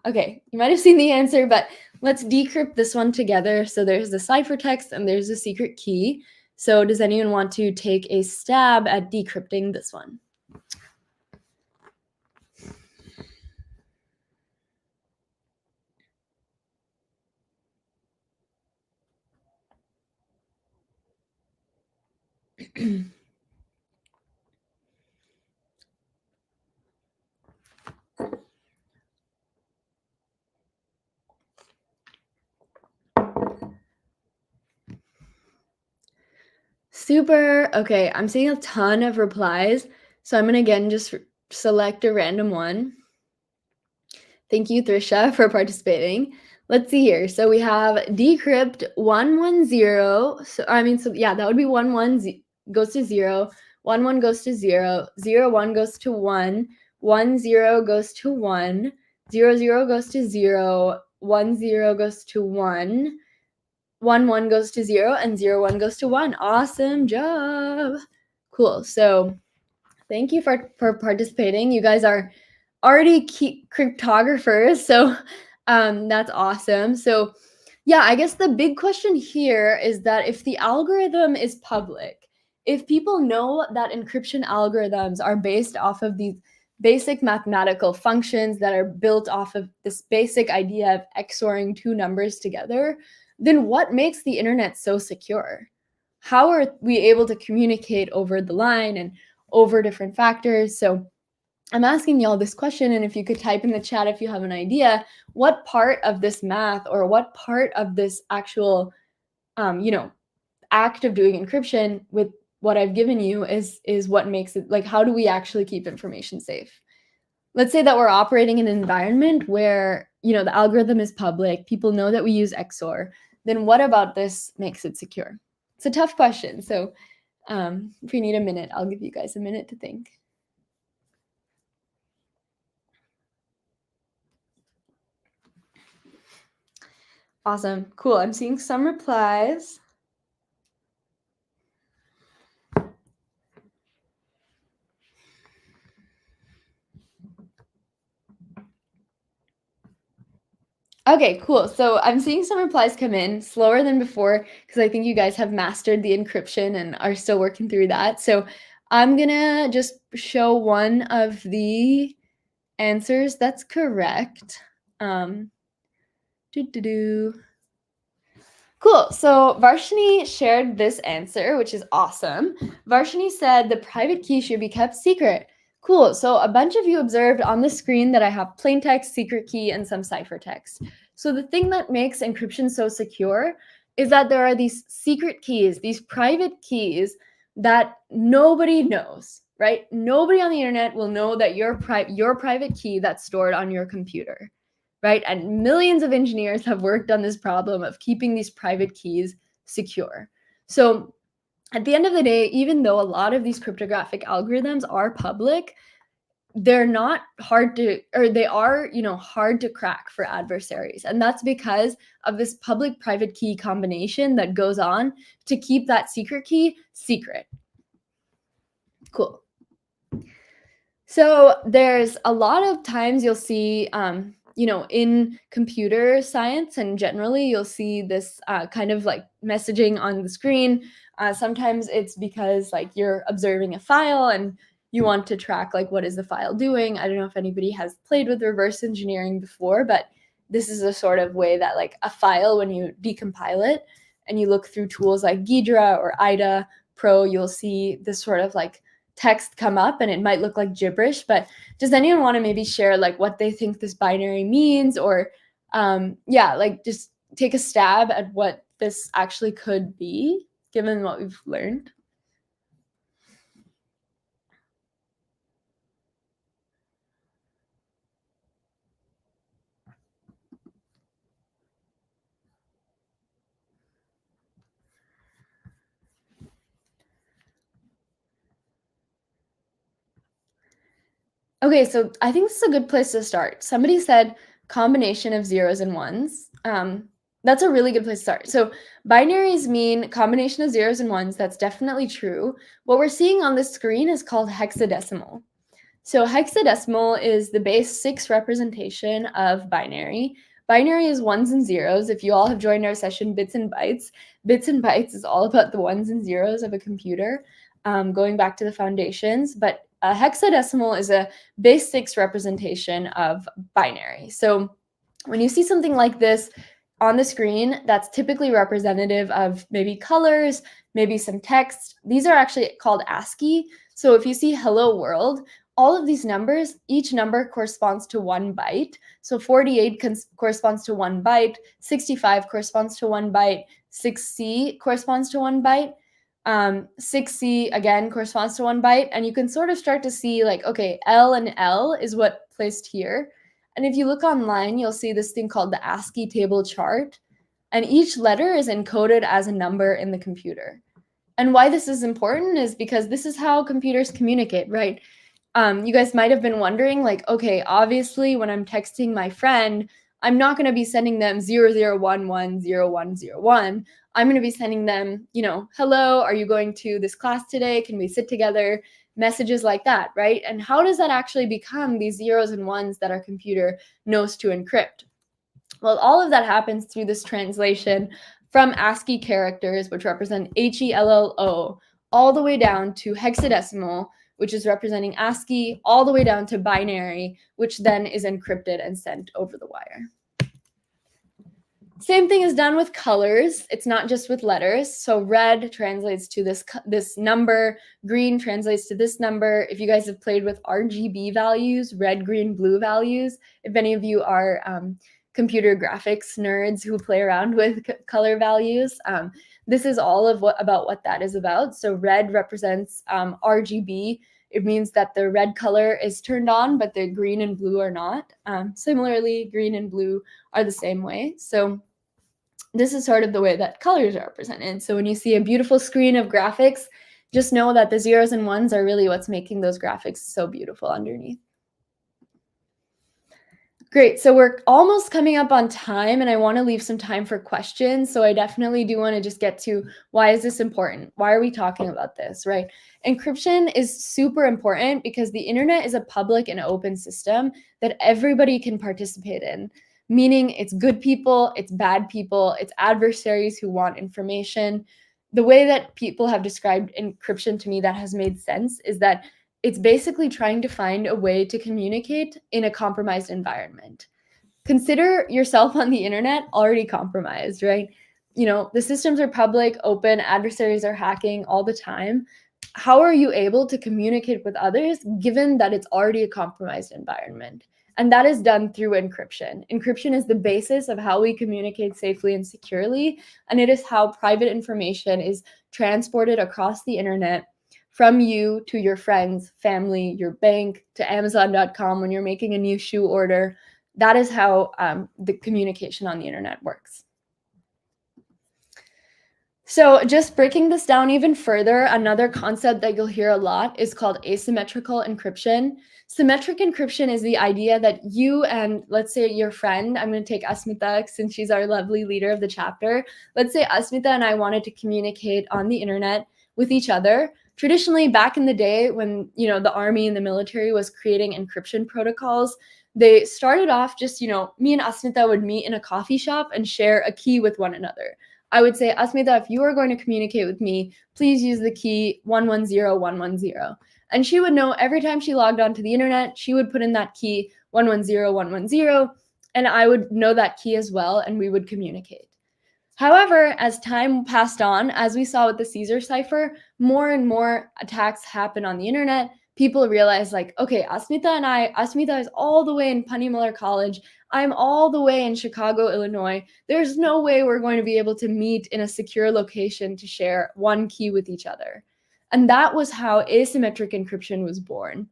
Okay. You might have seen the answer, but let's decrypt this one together. So there's the ciphertext and there's the secret key. So does anyone want to take a stab at decrypting this one? Super. Okay, I'm seeing a ton of replies. So I'm going to again just select a random one. Thank you, Trisha, for participating. let's see here. So we have decrypt 110. So yeah, that would be 11 goes to 0, 11 goes to 0, 01 goes to 1, 10 goes to 1, 00 goes to 0, 10 goes to 1, 11 goes to 0, and 01 goes to 1. Awesome job. Cool. So thank you for participating. You guys are already cryptographers, so that's awesome. So yeah, I guess the big question here is that if the algorithm is public, if people know that encryption algorithms are based off of these basic mathematical functions that are built off of this basic idea of XORing two numbers together, then what makes the internet so secure? How are we able to communicate over the line and over different factors? So I'm asking y'all this question, and if you could type in the chat if you have an idea, what part of this math or what part of this actual, act of doing encryption with what I've given you is what makes it, like, how do we actually keep information safe? Let's say that we're operating in an environment where, the algorithm is public, people know that we use XOR, then what about this makes it secure? It's a tough question. So if you need a minute, I'll give you guys a minute to think. Awesome. Cool. I'm seeing some replies. Okay, cool. So I'm seeing some replies come in slower than before because I think you guys have mastered the encryption and are still working through that. So I'm gonna just show one of the answers that's correct. Cool. So Varshini shared this answer, which is awesome. Varshini said the private key should be kept secret. Cool. So a bunch of you observed on the screen that I have plain text, secret key, and some ciphertext. So the thing that makes encryption so secure is that there are these secret keys, these private keys that nobody knows, right? Nobody on the internet will know that your private key that's stored on your computer. Right? And millions of engineers have worked on this problem of keeping these private keys secure. So at the end of the day, even though a lot of these cryptographic algorithms are public, they're not hard to, or they are, hard to crack for adversaries. And that's because of this public-private key combination that goes on to keep that secret key secret. Cool. So there's a lot of times you'll see, in computer science and generally, you'll see this kind of like messaging on the screen. Sometimes it's because like you're observing a file and you want to track like what is the file doing. I don't know if anybody has played with reverse engineering before, but this is a sort of way that like a file, when you decompile it and you look through tools like Ghidra or IDA Pro, you'll see this sort of like text come up and it might look like gibberish, but does anyone want to maybe share like what they think this binary means, or like just take a stab at what this actually could be given what we've learned? Okay, so I think this is a good place to start. Somebody said combination of zeros and ones. That's a really good place to start. So binaries mean combination of zeros and ones. That's definitely true. What we're seeing on this screen is called hexadecimal. So hexadecimal is the base 6 representation of binary. Binary is ones and zeros. If you all have joined our session, Bits and Bytes is all about the ones and zeros of a computer, going back to the foundations. But hexadecimal is a base 6 representation of binary. So when you see something like this on the screen, that's typically representative of maybe colors, maybe some text. These are actually called ASCII. So if you see hello world, all of these numbers, each number corresponds to 1 byte. So 48 corresponds to 1 byte, 65 corresponds to 1 byte, 6C corresponds to 1 byte, 6C again corresponds to 1 byte. And you can sort of start to see like, okay, L and L is what placed here. And if you look online, you'll see this thing called the ASCII table chart. And each letter is encoded as a number in the computer. And why this is important is because this is how computers communicate, right? You guys might have been wondering, like, okay, obviously when I'm texting my friend, I'm not going to be sending them 00110101. I'm going to be sending them, hello, are you going to this class today? Can we sit together? Messages like that, right? And how does that actually become these zeros and ones that our computer knows to encrypt? Well, all of that happens through this translation from ASCII characters, which represent HELLO, all the way down to hexadecimal, which is representing ASCII, all the way down to binary, which then is encrypted and sent over the wire. Same thing is done with colors. It's not just with letters. So red translates to this number, green translates to this number. If you guys have played with RGB values, red, green, blue values, if any of you are computer graphics nerds who play around with color values, this is all of about what that is about. So red represents RGB. It means that the red color is turned on, but the green and blue are not. Similarly, green and blue are the same way. So this is sort of the way that colors are represented. So when you see a beautiful screen of graphics, just know that the zeros and ones are really what's making those graphics so beautiful underneath. Great, so we're almost coming up on time and I want to leave some time for questions. So I definitely do want to just get to, why is this important? Why are we talking about this, right? Encryption is super important because the internet is a public and open system that everybody can participate in, meaning it's good people, it's bad people, it's adversaries who want information. The way that people have described encryption to me that has made sense is that it's basically trying to find a way to communicate in a compromised environment. Consider yourself on the internet already compromised, right? The systems are public, open, adversaries are hacking all the time. How are you able to communicate with others given that it's already a compromised environment? And that is done through encryption. Encryption is the basis of how we communicate safely and securely, and it is how private information is transported across the internet from you to your friends, family, your bank, to Amazon.com when you're making a new shoe order. That is how the communication on the internet works. So just breaking this down even further, another concept that you'll hear a lot is called asymmetrical encryption. Symmetric encryption is the idea that you and, let's say, your friend, I'm going to take Asmita since she's our lovely leader of the chapter. Let's say Asmita and I wanted to communicate on the internet with each other. Traditionally, back in the day when, the army and the military was creating encryption protocols, they started off just, me and Asmita would meet in a coffee shop and share a key with one another. I would say, Asmita, if you are going to communicate with me, please use the key 110110. And she would know every time she logged onto the internet, she would put in that key 110110, and I would know that key as well, and we would communicate. However, as time passed on, as we saw with the Caesar cipher, more and more attacks happen on the internet. People realize, like, okay, Asmita is all the way in Panimalar College. I'm all the way in Chicago, Illinois. There's no way we're going to be able to meet in a secure location to share one key with each other. And that was how asymmetric encryption was born.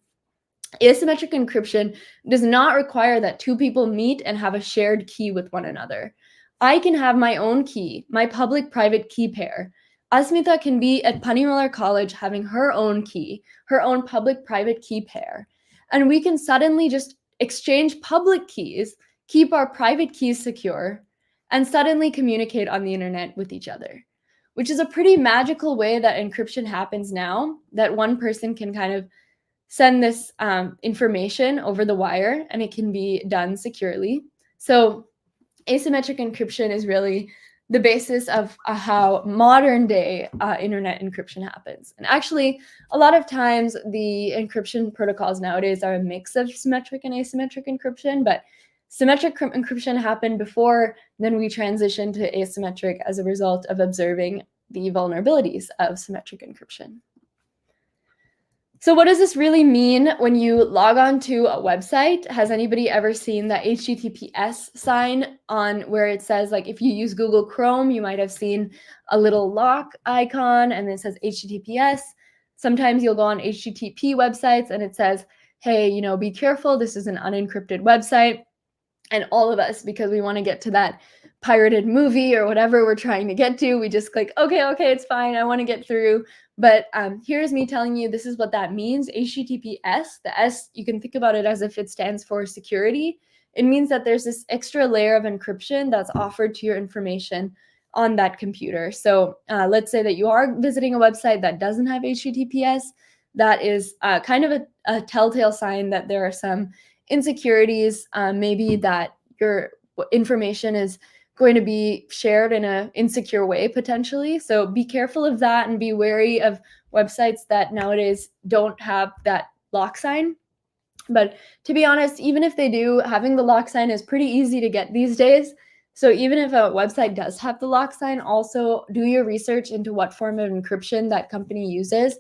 Asymmetric encryption does not require that two people meet and have a shared key with one another. I can have my own key, my public-private key pair. Asmita can be at Panimalar College having her own key, her own public-private key pair. And we can suddenly just exchange public keys, keep our private keys secure, and suddenly communicate on the internet with each other, which is a pretty magical way that encryption happens now, that one person can kind of send this information over the wire and it can be done securely. So asymmetric encryption is really the basis of how modern day internet encryption happens. And actually, a lot of times the encryption protocols nowadays are a mix of symmetric and asymmetric encryption, but symmetric encryption happened before, then we transitioned to asymmetric as a result of observing the vulnerabilities of symmetric encryption. So what does this really mean when you log on to a website? Has anybody ever seen the HTTPS sign on where it says, like, if you use Google Chrome, you might have seen a little lock icon and it says HTTPS. Sometimes you'll go on HTTP websites and it says, hey, be careful, this is an unencrypted website. And all of us, because we want to get to that pirated movie or whatever we're trying to get to, we just click, okay, it's fine, I want to get through. But here's me telling you this is what that means. HTTPS, the S, you can think about it as if it stands for security. It means that there's this extra layer of encryption that's offered to your information on that computer. So let's say that you are visiting a website that doesn't have HTTPS. That is kind of a telltale sign that there are some insecurities, maybe that your information is going to be shared in an insecure way potentially. So be careful of that and be wary of websites that nowadays don't have that lock sign. But to be honest, even if they do, having the lock sign is pretty easy to get these days. So even if a website does have the lock sign, also do your research into what form of encryption that company uses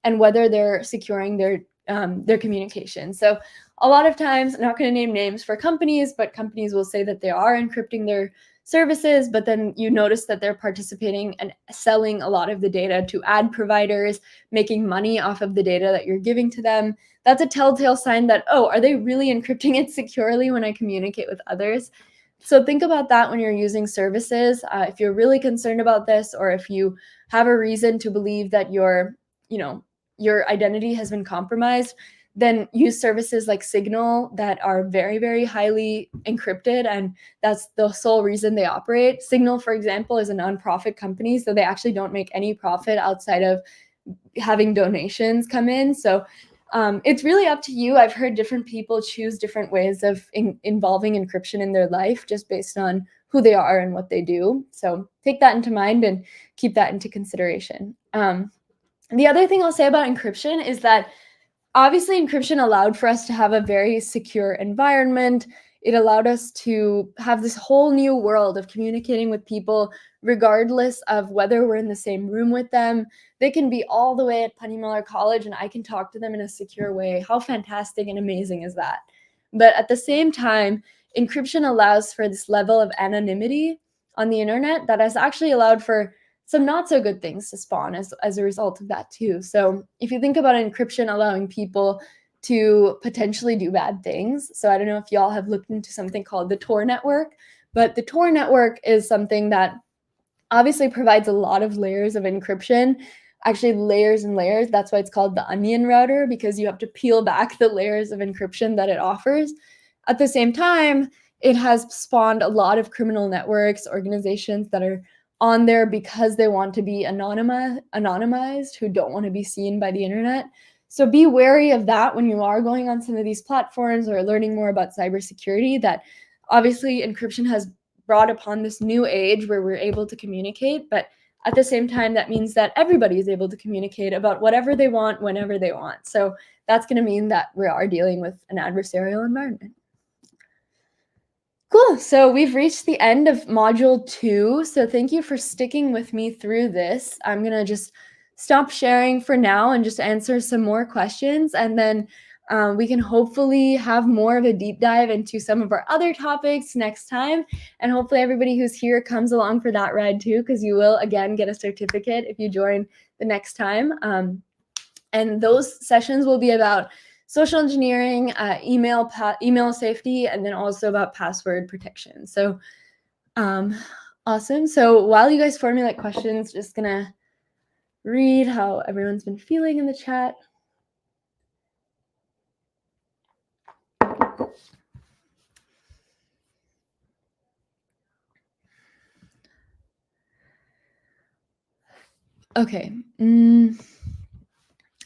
and whether they're securing their communication. So a lot of times, I'm not going to name names for companies, but companies will say that they are encrypting their services, but then you notice that they're participating and selling a lot of the data to ad providers, making money off of the data that you're giving to them. That's a telltale sign that, oh, are they really encrypting it securely when I communicate with others? So think about that when you're using services. If you're really concerned about this, or if you have a reason to believe that your identity has been compromised, then use services like Signal that are very, very highly encrypted, and that's the sole reason they operate. Signal, for example, is a nonprofit company, so they actually don't make any profit outside of having donations come in. So it's really up to you. I've heard different people choose different ways of involving encryption in their life just based on who they are and what they do. So take that into mind and keep that into consideration. The other thing I'll say about encryption is that obviously encryption allowed for us to have a very secure environment. It allowed us to have this whole new world of communicating with people regardless of whether we're in the same room with them. They can be all the way at Panimalar College and I can talk to them in a secure way. How fantastic and amazing is that? But at the same time, encryption allows for this level of anonymity on the internet that has actually allowed for some not so good things to spawn as a result of that too. So if you think about encryption allowing people to potentially do bad things. So I don't know if y'all have looked into something called the Tor network, but the Tor network is something that obviously provides a lot of layers of encryption, actually layers and layers. That's why it's called the onion router, because you have to peel back the layers of encryption that it offers. At the same time, it has spawned a lot of criminal networks, organizations that are on there because they want to be anonymized, who don't want to be seen by the internet. So be wary of that when you are going on some of these platforms or learning more about cybersecurity, that obviously encryption has brought upon this new age where we're able to communicate, but at the same time, that means that everybody is able to communicate about whatever they want, whenever they want. So that's going to mean that we are dealing with an adversarial environment. Cool. So we've reached the end of module 2. So thank you for sticking with me through this. I'm going to just stop sharing for now and just answer some more questions. And then we can hopefully have more of a deep dive into some of our other topics next time. And hopefully everybody who's here comes along for that ride too, because you will, again, get a certificate if you join the next time. And those sessions will be about social engineering, email safety, and then also about password protection. So awesome. So while you guys formulate questions, just gonna read how everyone's been feeling in the chat. Okay.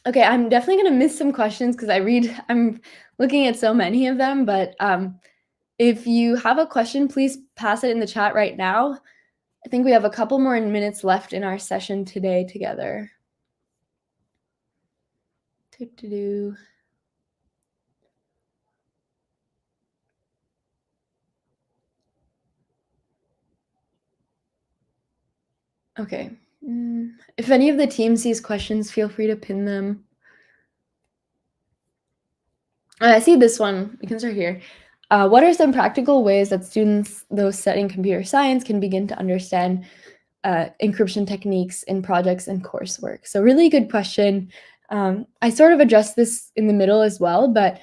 Okay, I'm definitely gonna miss some questions because I'm looking at so many of them, but if you have a question, please pass it in the chat right now. I think we have a couple more minutes left in our session today together. Okay. If any of the team sees questions, feel free to pin them. I see this one. We can start here. What are some practical ways that students, those studying computer science, can begin to understand encryption techniques in projects and coursework? So really good question. I sort of addressed this in the middle as well, but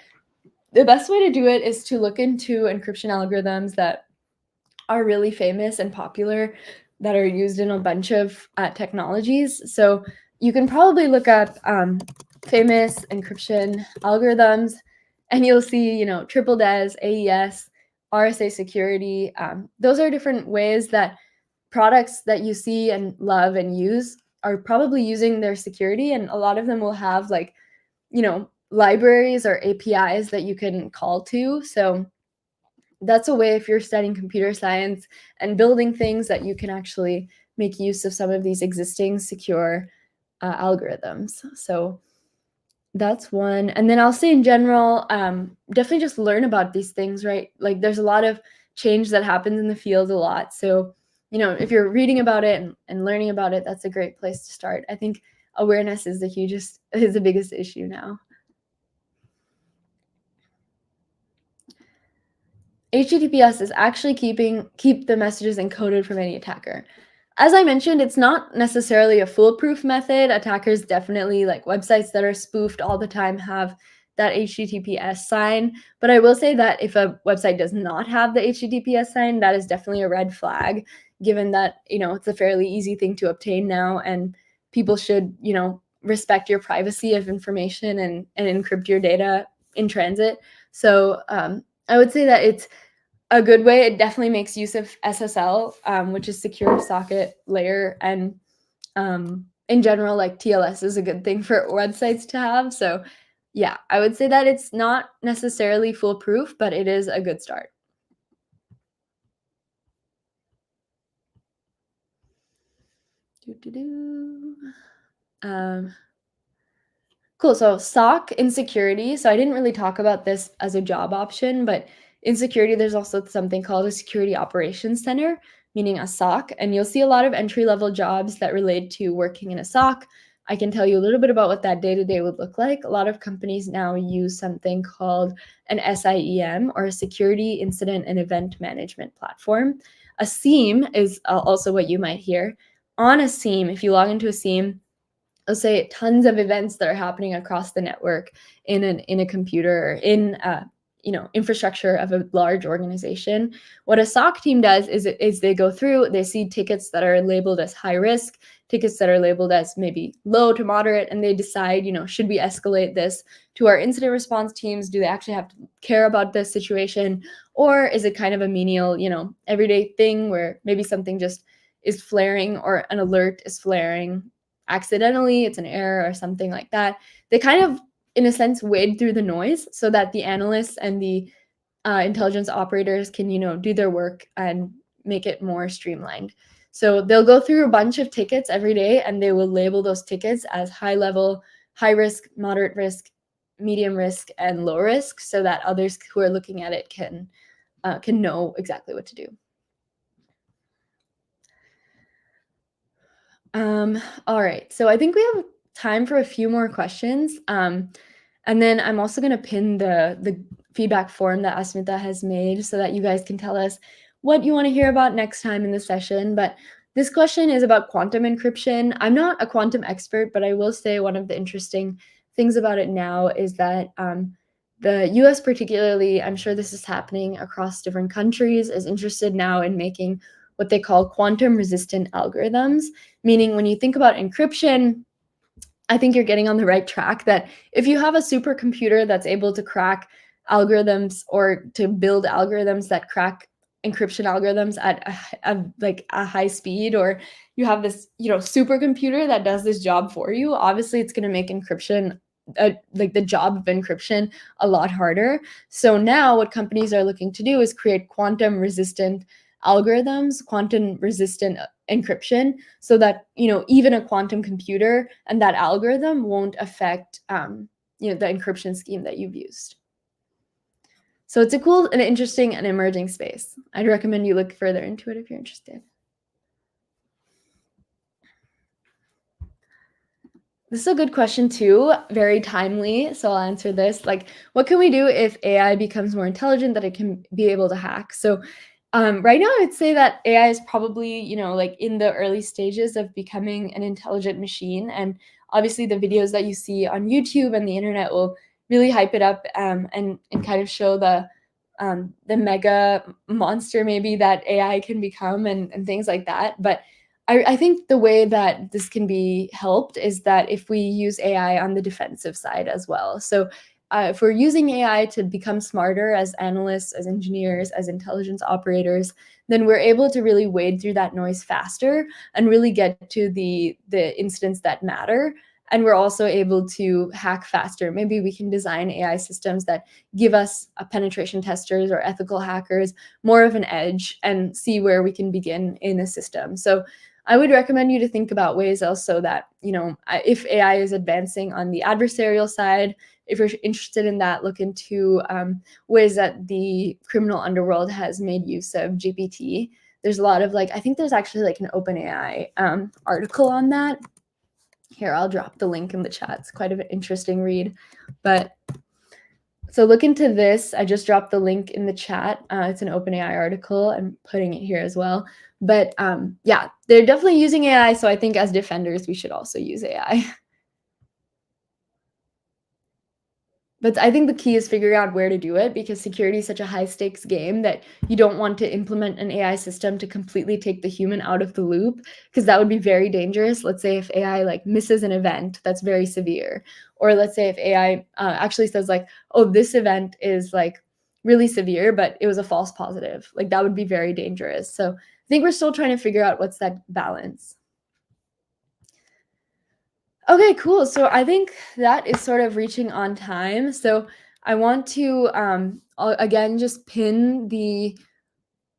the best way to do it is to look into encryption algorithms that are really famous and popular, that are used in a bunch of technologies. So you can probably look up famous encryption algorithms, and you'll see, you know, triple DES, AES, RSA security. Those are different ways that products that you see and love and use are probably using their security, and a lot of them will have, like, you know, libraries or APIs that you can call to. So that's a way, if you're studying computer science and building things, that you can actually make use of some of these existing secure algorithms. So that's one. And then I'll say in general, definitely just learn about these things, right? Like, there's a lot of change that happens in the field a lot. So, you know, if you're reading about it and learning about it, that's a great place to start. I think awareness is the biggest issue now. HTTPS is actually keep the messages encoded from any attacker. As I mentioned, it's not necessarily a foolproof method. Attackers definitely, like, websites that are spoofed all the time have that HTTPS sign. But I will say that if a website does not have the HTTPS sign, that is definitely a red flag, given that, you know, it's a fairly easy thing to obtain now, and people should, you know, respect your privacy of information and encrypt your data in transit. So I would say that it's a good way. It definitely makes use of SSL, which is secure socket layer, and in general, like, TLS is a good thing for websites to have. So yeah, I would say that it's not necessarily foolproof, but it is a good start. Cool. So SOC in security. So I didn't really talk about this as a job option, but in security, there's also something called a security operations center, meaning a SOC. And you'll see a lot of entry-level jobs that relate to working in a SOC. I can tell you a little bit about what that day-to-day would look like. A lot of companies now use something called an SIEM, or a security incident and event management platform. A SIEM is also what you might hear. On a SIEM, if you log into a SIEM, let's say tons of events that are happening across the network in a computer, or in you know, infrastructure of a large organization. What a SOC team does is they go through, they see tickets that are labeled as high risk, tickets that are labeled as maybe low to moderate, and they decide, you know, should we escalate this to our incident response teams? Do they actually have to care about this situation? Or is it kind of a menial, you know, everyday thing where maybe something just is flaring, or an alert is flaring accidentally, it's an error or something like that. They kind of, in a sense, wade through the noise so that the analysts and the intelligence operators can, you know, do their work and make it more streamlined. So they'll go through a bunch of tickets every day, and they will label those tickets as high level, high risk, moderate risk, medium risk, and low risk, so that others who are looking at it can know exactly what to do. All right, so I think we have time for a few more questions. And then I'm also going to pin the feedback form that Asmita has made, so that you guys can tell us what you want to hear about next time in the session. But this question is about quantum encryption. I'm not a quantum expert, but I will say one of the interesting things about it now is that the US particularly, I'm sure this is happening across different countries, is interested now in making what they call quantum resistant algorithms, meaning when you think about encryption, I think you're getting on the right track, that if you have a supercomputer that's able to crack algorithms, or to build algorithms that crack encryption algorithms at a high speed, or you have this, you know, supercomputer that does this job for you, obviously it's going to make encryption, like the job of encryption, a lot harder. So now what companies are looking to do is create quantum resistant algorithms, quantum resistant encryption, so that, you know, even a quantum computer and that algorithm won't affect you know, the encryption scheme that you've used. So it's a cool and interesting and emerging space. I'd recommend you look further into it if you're interested. This is a good question too, very timely. So I'll answer this. Like, what can we do if AI becomes more intelligent, that it can be able to hack? So right now, I'd say that AI is probably, you know, like in the early stages of becoming an intelligent machine. And obviously the videos that you see on YouTube and the internet will really hype it up and kind of show the mega monster maybe that AI can become and things like that. But I think the way that this can be helped is that if we use AI on the defensive side as well. So if we're using AI to become smarter as analysts, as engineers, as intelligence operators, then we're able to really wade through that noise faster and really get to the incidents that matter. And we're also able to hack faster. Maybe we can design AI systems that give us penetration testers or ethical hackers more of an edge and see where we can begin in a system. So I would recommend you to think about ways also that, if AI is advancing on the adversarial side, if you're interested in that, look into ways that the criminal underworld has made use of GPT. There's a lot of I think there's actually an OpenAI article on that. Here, I'll drop the link in the chat. It's quite an interesting read. But so look into this. I just dropped the link in the chat. It's an OpenAI article. I'm putting it here as well. But yeah, they're definitely using AI. So I think as defenders, we should also use AI. But I think the key is figuring out where to do it, because security is such a high stakes game that you don't want to implement an AI system to completely take the human out of the loop, because that would be very dangerous. Let's say if AI misses an event that's very severe, or let's say if AI actually says oh, this event is really severe, but it was a false positive, that would be very dangerous. So I think we're still trying to figure out what's that balance. Okay, cool. So I think that is sort of reaching on time. So I want to, again, just pin the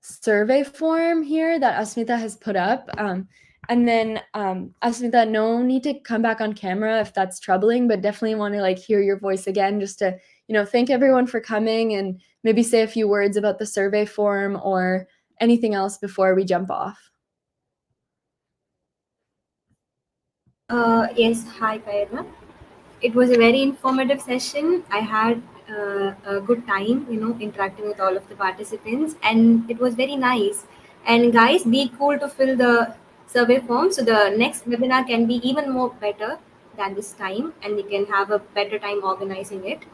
survey form here that Asmita has put up. And then, Asmita, no need to come back on camera if that's troubling, but definitely want to hear your voice again, just to, thank everyone for coming and maybe say a few words about the survey form or anything else before we jump off. Yes, hi, Kayana. It was a very informative session. I had a good time, interacting with all of the participants, and it was very nice. And guys, be cool to fill the survey form so the next webinar can be even more better than this time, and we can have a better time organizing it.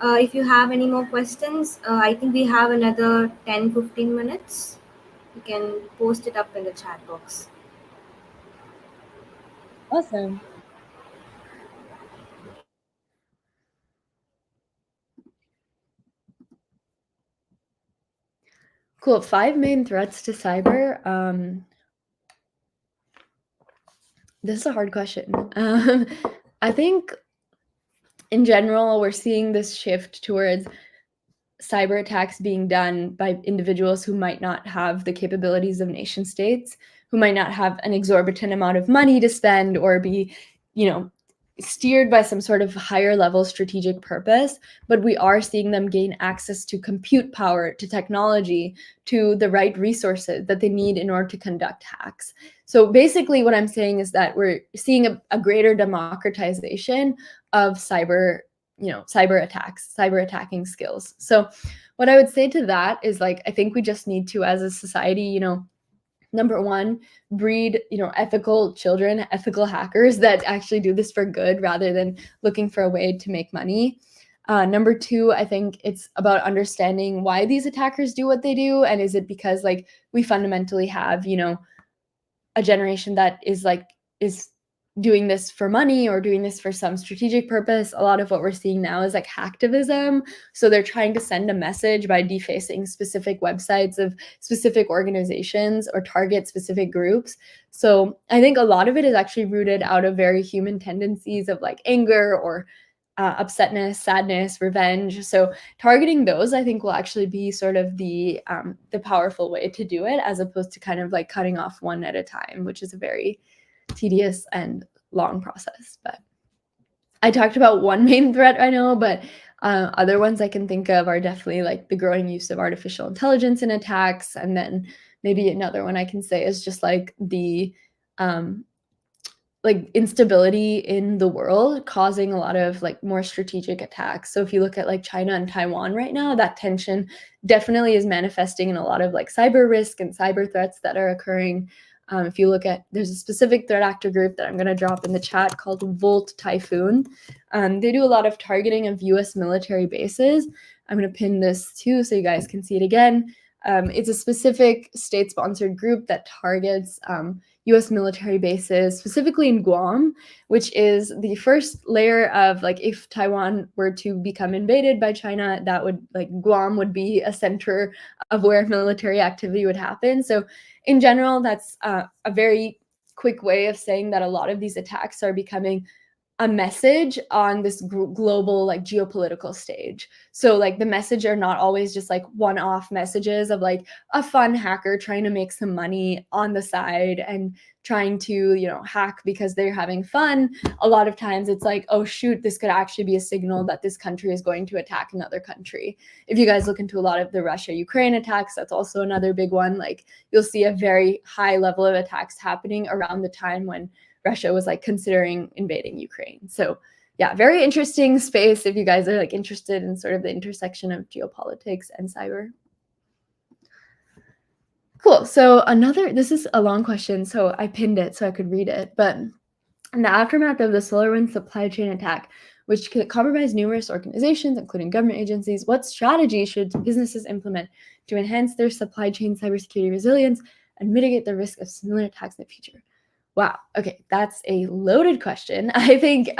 If you have any more questions, I think we have another 10-15 minutes. You can post it up in the chat box. Awesome. Cool. 5 main threats to cyber. This is a hard question. I think in general, we're seeing this shift towards cyber attacks being done by individuals who might not have the capabilities of nation states, who might not have an exorbitant amount of money to spend or be, steered by some sort of higher level strategic purpose, but we are seeing them gain access to compute power, to technology, to the right resources that they need in order to conduct hacks. So basically what I'm saying is that we're seeing a greater democratization of cyber attacks, cyber attacking skills. So what I would say to that is I think we just need to, as a society, number one, breed, ethical children, ethical hackers that actually do this for good rather than looking for a way to make money. Number two, I think it's about understanding why these attackers do what they do. And is it because we fundamentally have, a generation that is doing this for money or doing this for some strategic purpose? A lot of what we're seeing now is hacktivism. So they're trying to send a message by defacing specific websites of specific organizations or target specific groups. So I think a lot of it is actually rooted out of very human tendencies of anger or upsetness, sadness, revenge. So targeting those, I think, will actually be sort of the powerful way to do it, as opposed to kind of cutting off one at a time, which is a very tedious and long process. But I talked about one main threat I know, but other ones I can think of are definitely the growing use of artificial intelligence in attacks. And then maybe another one I can say is just the instability in the world causing a lot of more strategic attacks. So if you look at China and Taiwan right now, that tension definitely is manifesting in a lot of cyber risk and cyber threats that are occurring. If you look at, there's a specific threat actor group that I'm going to drop in the chat called Volt Typhoon. They do a lot of targeting of US military bases. I'm going to pin this too so you guys can see it again. It's a specific state-sponsored group that targets US military bases, specifically in Guam, which is the first layer of, like, if Taiwan were to become invaded by China, that would, like, Guam would be a center of where military activity would happen. So in general, that's a very quick way of saying that a lot of these attacks are becoming a message on this global, like, geopolitical stage. So, like, the message are not always just like one-off messages of like a fun hacker trying to make some money on the side and trying to, you know, hack because they're having fun. A lot of times it's like, oh shoot, this could actually be a signal that this country is going to attack another country. If you guys look into a lot of the Russia-Ukraine attacks, that's also another big one. Like, you'll see a very high level of attacks happening around the time when Russia was like considering invading Ukraine. So yeah, very interesting space if you guys are like interested in sort of the intersection of geopolitics and cyber. Cool. So this is a long question, so I pinned it so I could read it. But in the aftermath of the SolarWinds supply chain attack, which could compromise numerous organizations, including government agencies, what strategies should businesses implement to enhance their supply chain cybersecurity resilience and mitigate the risk of similar attacks in the future? Wow. Okay, that's a loaded question. I think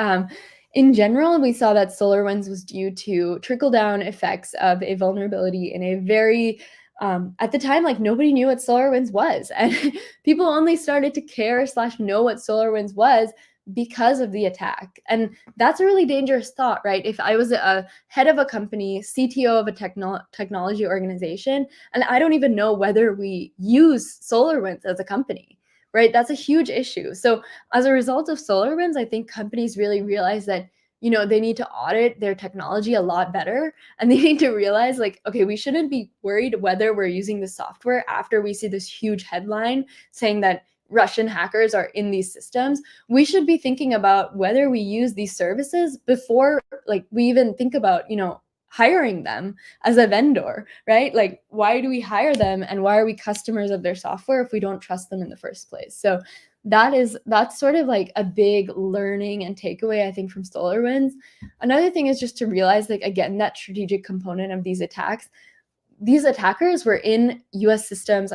in general, we saw that SolarWinds was due to trickle-down effects of a vulnerability in a very, at the time, like, nobody knew what SolarWinds was. And people only started to care / know what SolarWinds was because of the attack. And that's a really dangerous thought, right? If I was a head of a company, CTO of a technology organization, and I don't even know whether we use SolarWinds as a company, right? That's a huge issue. So as a result of SolarWinds, I think companies really realize that, you know, they need to audit their technology a lot better. And they need to realize, like, okay, we shouldn't be worried whether we're using the software after we see this huge headline saying that Russian hackers are in these systems. We should be thinking about whether we use these services before, like, we even think about, you know, hiring them as a vendor, right? Like, why do we hire them and why are we customers of their software if we don't trust them in the first place? So that's sort of like a big learning and takeaway, I think, from SolarWinds. Another thing is just to realize, like, again, that strategic component of these attacks. These attackers were in US systems,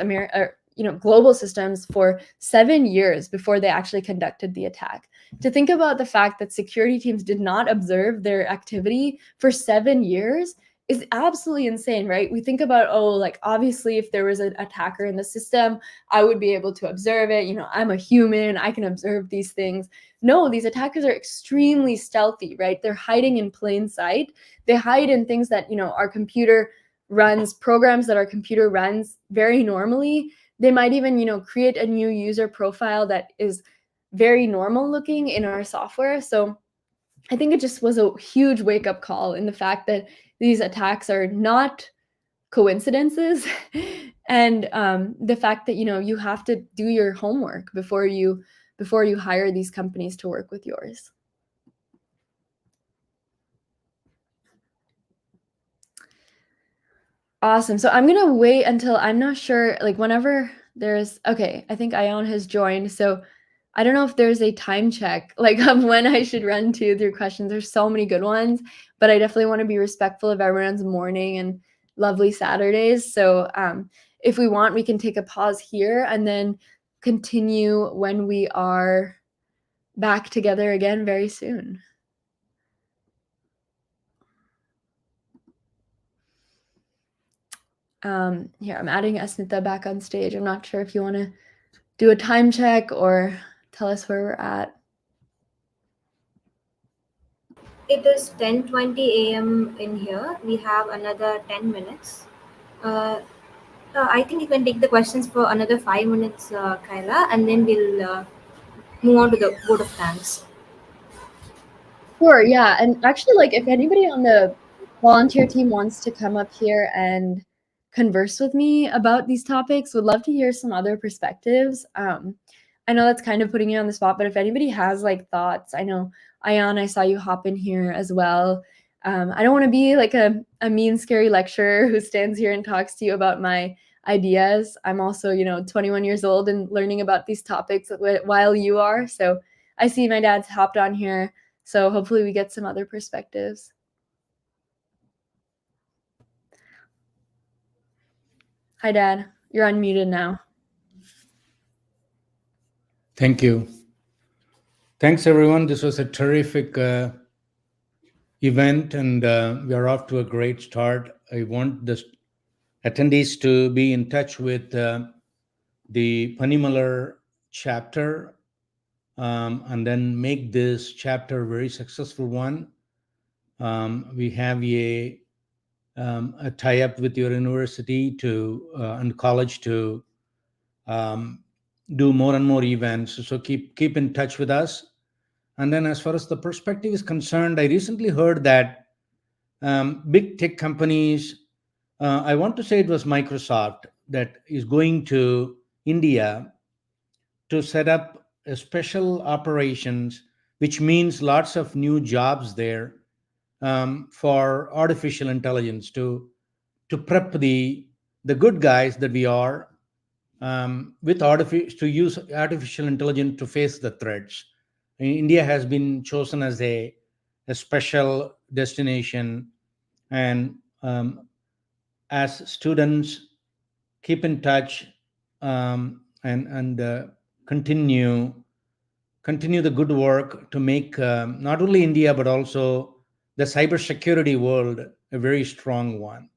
global systems for 7 years before they actually conducted the attack. To think about the fact that security teams did not observe their activity for 7 years is absolutely insane, right? We think about, oh, like, obviously if there was an attacker in the system, I would be able to observe it. You know, I'm a human, I can observe these things. No, these attackers are extremely stealthy, right? They're hiding in plain sight. They hide in things that, you know, our computer runs, programs that our computer runs very normally. They might even, you know, create a new user profile that is very normal looking in our software. So I think it just was a huge wake-up call in the fact that these attacks are not coincidences. And the fact that, you know, you have to do your homework before you hire these companies to work with yours. Awesome. So I'm going to wait until, I'm not sure, like, whenever okay, I think Ion has joined. So I don't know if there's a time check, like, of when I should run to through questions. There's so many good ones, but I definitely want to be respectful of everyone's morning and lovely Saturdays. So if we want, we can take a pause here and then continue when we are back together again very soon. Here, I'm adding Asmita back on stage. I'm not sure if you want to do a time check or tell us where we're at. It is 10:20 a.m. in here. We have another 10 minutes. I think you can take the questions for another 5 minutes, Kyla, and then we'll move on to the vote of thanks. Sure, yeah. And actually, like, if anybody on the volunteer team wants to come up here and converse with me about these topics, would love to hear some other perspectives. I know that's kind of putting you on the spot, but if anybody has, like, thoughts, I know, Ayan, I saw you hop in here as well. I don't want to be like a mean, scary lecturer who stands here and talks to you about my ideas. I'm also, 21 years old and learning about these topics while you are. So I see my dad's hopped on here. So hopefully we get some other perspectives. Hi, Dad. You're unmuted now. Thank you. Thanks, everyone. This was a terrific event, and we are off to a great start. I want the attendees to be in touch with the Panimalar chapter, and then make this chapter a very successful one. We have a tie-up with your university and college to do more and more events. So keep in touch with us. And then as far as the perspective is concerned, I recently heard that big tech companies, I want to say it was Microsoft, that is going to India to set up a special operations, which means lots of new jobs there for artificial intelligence to prep the good guys that we are to use artificial intelligence to face the threats. India has been chosen as a special destination, and as students, keep in touch and continue the good work to make not only India but also the cybersecurity world a very strong one.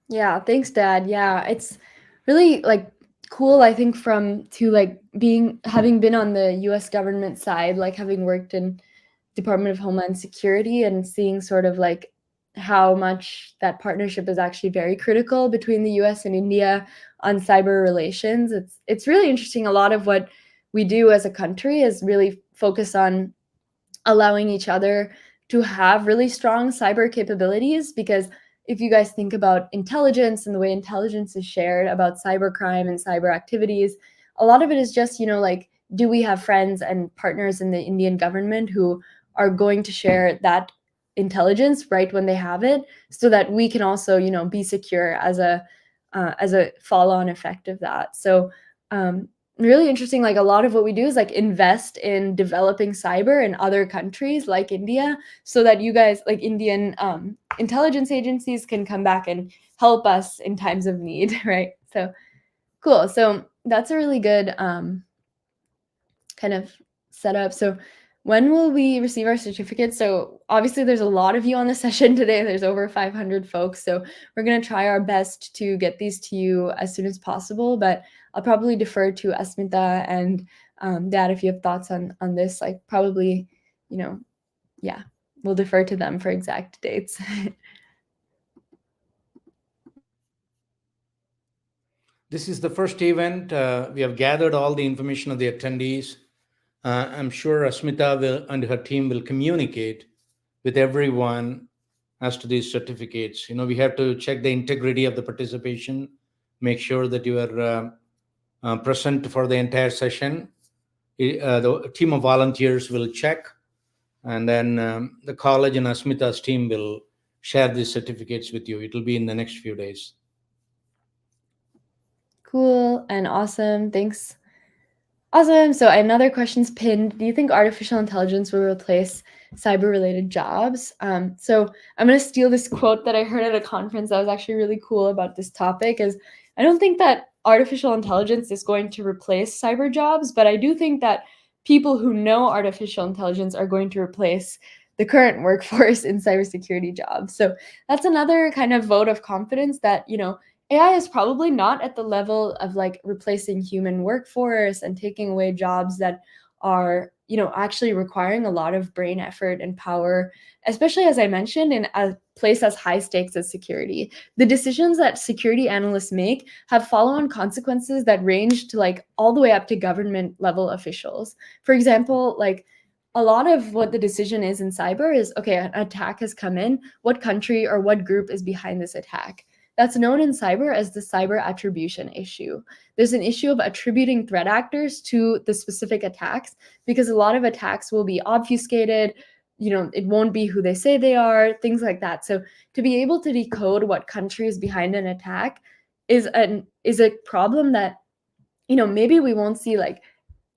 Yeah, thanks, Dad. Yeah, it's really like cool, I think, having been on the US government side, like having worked in Department of Homeland Security and seeing sort of like how much that partnership is actually very critical between the US and India on cyber relations. It's really interesting. A lot of what we do as a country is really focus on allowing each other to have really strong cyber capabilities, because if you guys think about intelligence and the way intelligence is shared about cybercrime and cyber activities, a lot of it is just, like, do we have friends and partners in the Indian government who are going to share that intelligence right when they have it, so that we can also, be secure as a follow-on effect of that. So really interesting. Like, a lot of what we do is like invest in developing cyber in other countries like India, so that you guys, like Indian intelligence agencies, can come back and help us in times of need, right? So cool. So that's a really good kind of setup. So when will we receive our certificates? So obviously there's a lot of you on the session today. There's over 500 folks. So we're going to try our best to get these to you as soon as possible, but I'll probably defer to Asmita and Dad if you have thoughts on this. Like, probably, yeah, we'll defer to them for exact dates. This is the first event. We have gathered all the information of the attendees. I'm sure Asmita and her team will communicate with everyone as to these certificates. We have to check the integrity of the participation, make sure that you are present for the entire session. The team of volunteers will check, and then the college and Asmita's team will share these certificates with you. It will be in the next few days. Cool and awesome. Thanks. Awesome. So another question's pinned. Do you think artificial intelligence will replace cyber-related jobs? So I'm going to steal this quote that I heard at a conference that was actually really cool about this topic. Is I don't think that artificial intelligence is going to replace cyber jobs, but I do think that people who know artificial intelligence are going to replace the current workforce in cybersecurity jobs. So that's another kind of vote of confidence that, AI is probably not at the level of like replacing human workforce and taking away jobs that are, actually requiring a lot of brain effort and power, especially, as I mentioned, in a place as high stakes as security. The decisions that security analysts make have follow-on consequences that range to like all the way up to government level officials. For example, like, a lot of what the decision is in cyber is, okay, an attack has come in. What country or what group is behind this attack? That's known in cyber as the cyber attribution issue. There's an issue of attributing threat actors to the specific attacks, because a lot of attacks will be obfuscated, it won't be who they say they are, things like that. So to be able to decode what country is behind an attack is a problem that maybe we won't see like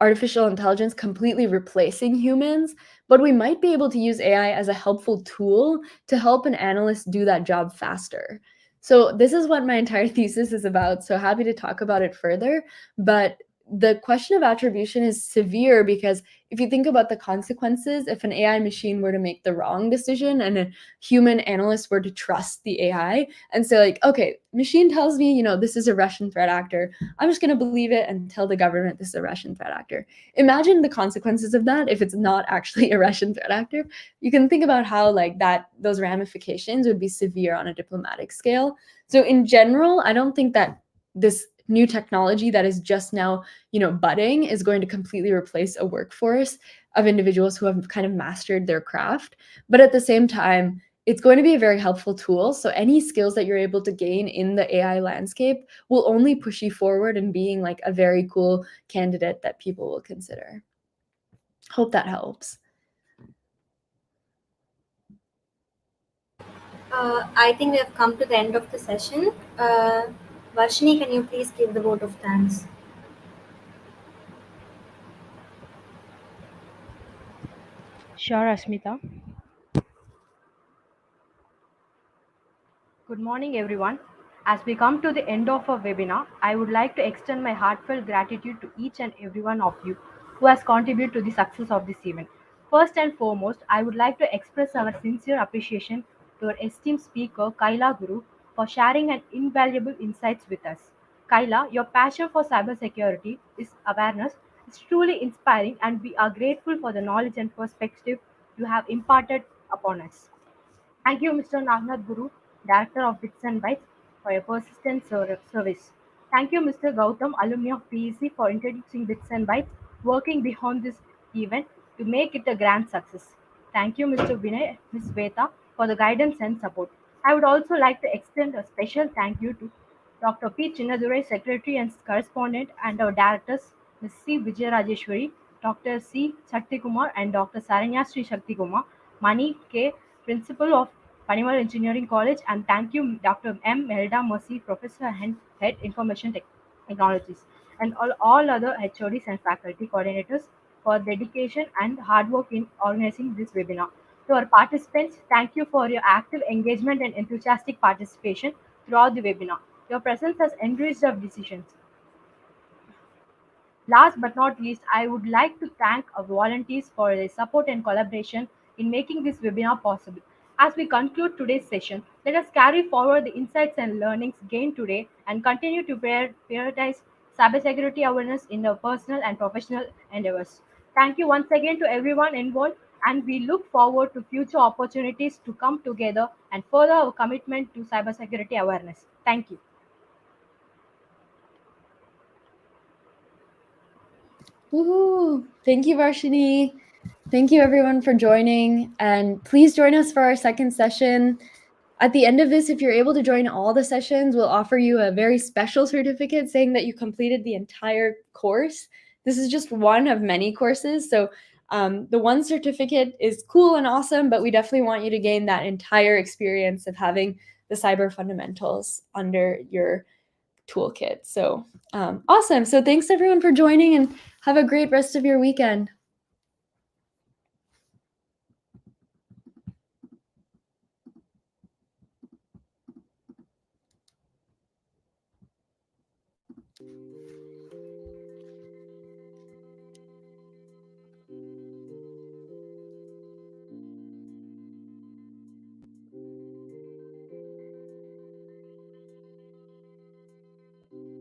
artificial intelligence completely replacing humans, but we might be able to use AI as a helpful tool to help an analyst do that job faster. So this is what my entire thesis is about. So happy to talk about it further. But the question of attribution is severe because if you think about the consequences, if an AI machine were to make the wrong decision and a human analyst were to trust the AI and say like, okay, machine tells me, this is a Russian threat actor, I'm just going to believe it and tell the government this is a Russian threat actor. Imagine the consequences of that if it's not actually a Russian threat actor. You can think about how like those ramifications would be severe on a diplomatic scale. So in general, I don't think that this new technology that is just now, budding is going to completely replace a workforce of individuals who have kind of mastered their craft. But at the same time, it's going to be a very helpful tool. So any skills that you're able to gain in the AI landscape will only push you forward in being like a very cool candidate that people will consider. Hope that helps. I think we have come to the end of the session. Varshini, can you please give the vote of thanks? Sure, Asmita. Good morning, everyone. As we come to the end of our webinar, I would like to extend my heartfelt gratitude to each and every one of you who has contributed to the success of this event. First and foremost, I would like to express our sincere appreciation to our esteemed speaker, Kaila Guru, for sharing an invaluable insights with us. Kaila, your passion for cybersecurity is awareness is truly inspiring, and we are grateful for the knowledge and perspective you have imparted upon us. Thank you, Mr. Nagnath Guru, Director of Bits and Bytes, for your persistent service. Thank you, Mr. Gautam, alumni of PEC, for introducing Bits and Bytes, working beyond this event to make it a grand success. Thank you, Mr. Vinay, Ms. Veta, for the guidance and support. I would also like to extend a special thank you to Dr. P. Chinnadurai, Secretary and Correspondent, and our directors, Ms. C. Vijayarajeshwari, Dr. C. Shaktikumar, and Dr. Saranya Sri Shaktikumar, Mani K. Principal of Panimalar Engineering College, and thank you, Dr. M. Melda Mercy, Professor and Head Information Technologies, and all other HODs and faculty coordinators for dedication and hard work in organizing this webinar. To our participants, thank you for your active engagement and enthusiastic participation throughout the webinar. Your presence has enriched our decisions. Last but not least, I would like to thank our volunteers for their support and collaboration in making this webinar possible. As we conclude today's session, let us carry forward the insights and learnings gained today and continue to prioritize cybersecurity awareness in our personal and professional endeavors. Thank you once again to everyone involved, and we look forward to future opportunities to come together and further our commitment to cybersecurity awareness. Thank you. Woohoo! Thank you, Varshini. Thank you, everyone, for joining. And please join us for our second session. At the end of this, if you're able to join all the sessions, we'll offer you a very special certificate saying that you completed the entire course. This is just one of many courses. So the one certificate is cool and awesome, but we definitely want you to gain that entire experience of having the cyber fundamentals under your toolkit. So awesome. So thanks everyone for joining and have a great rest of your weekend.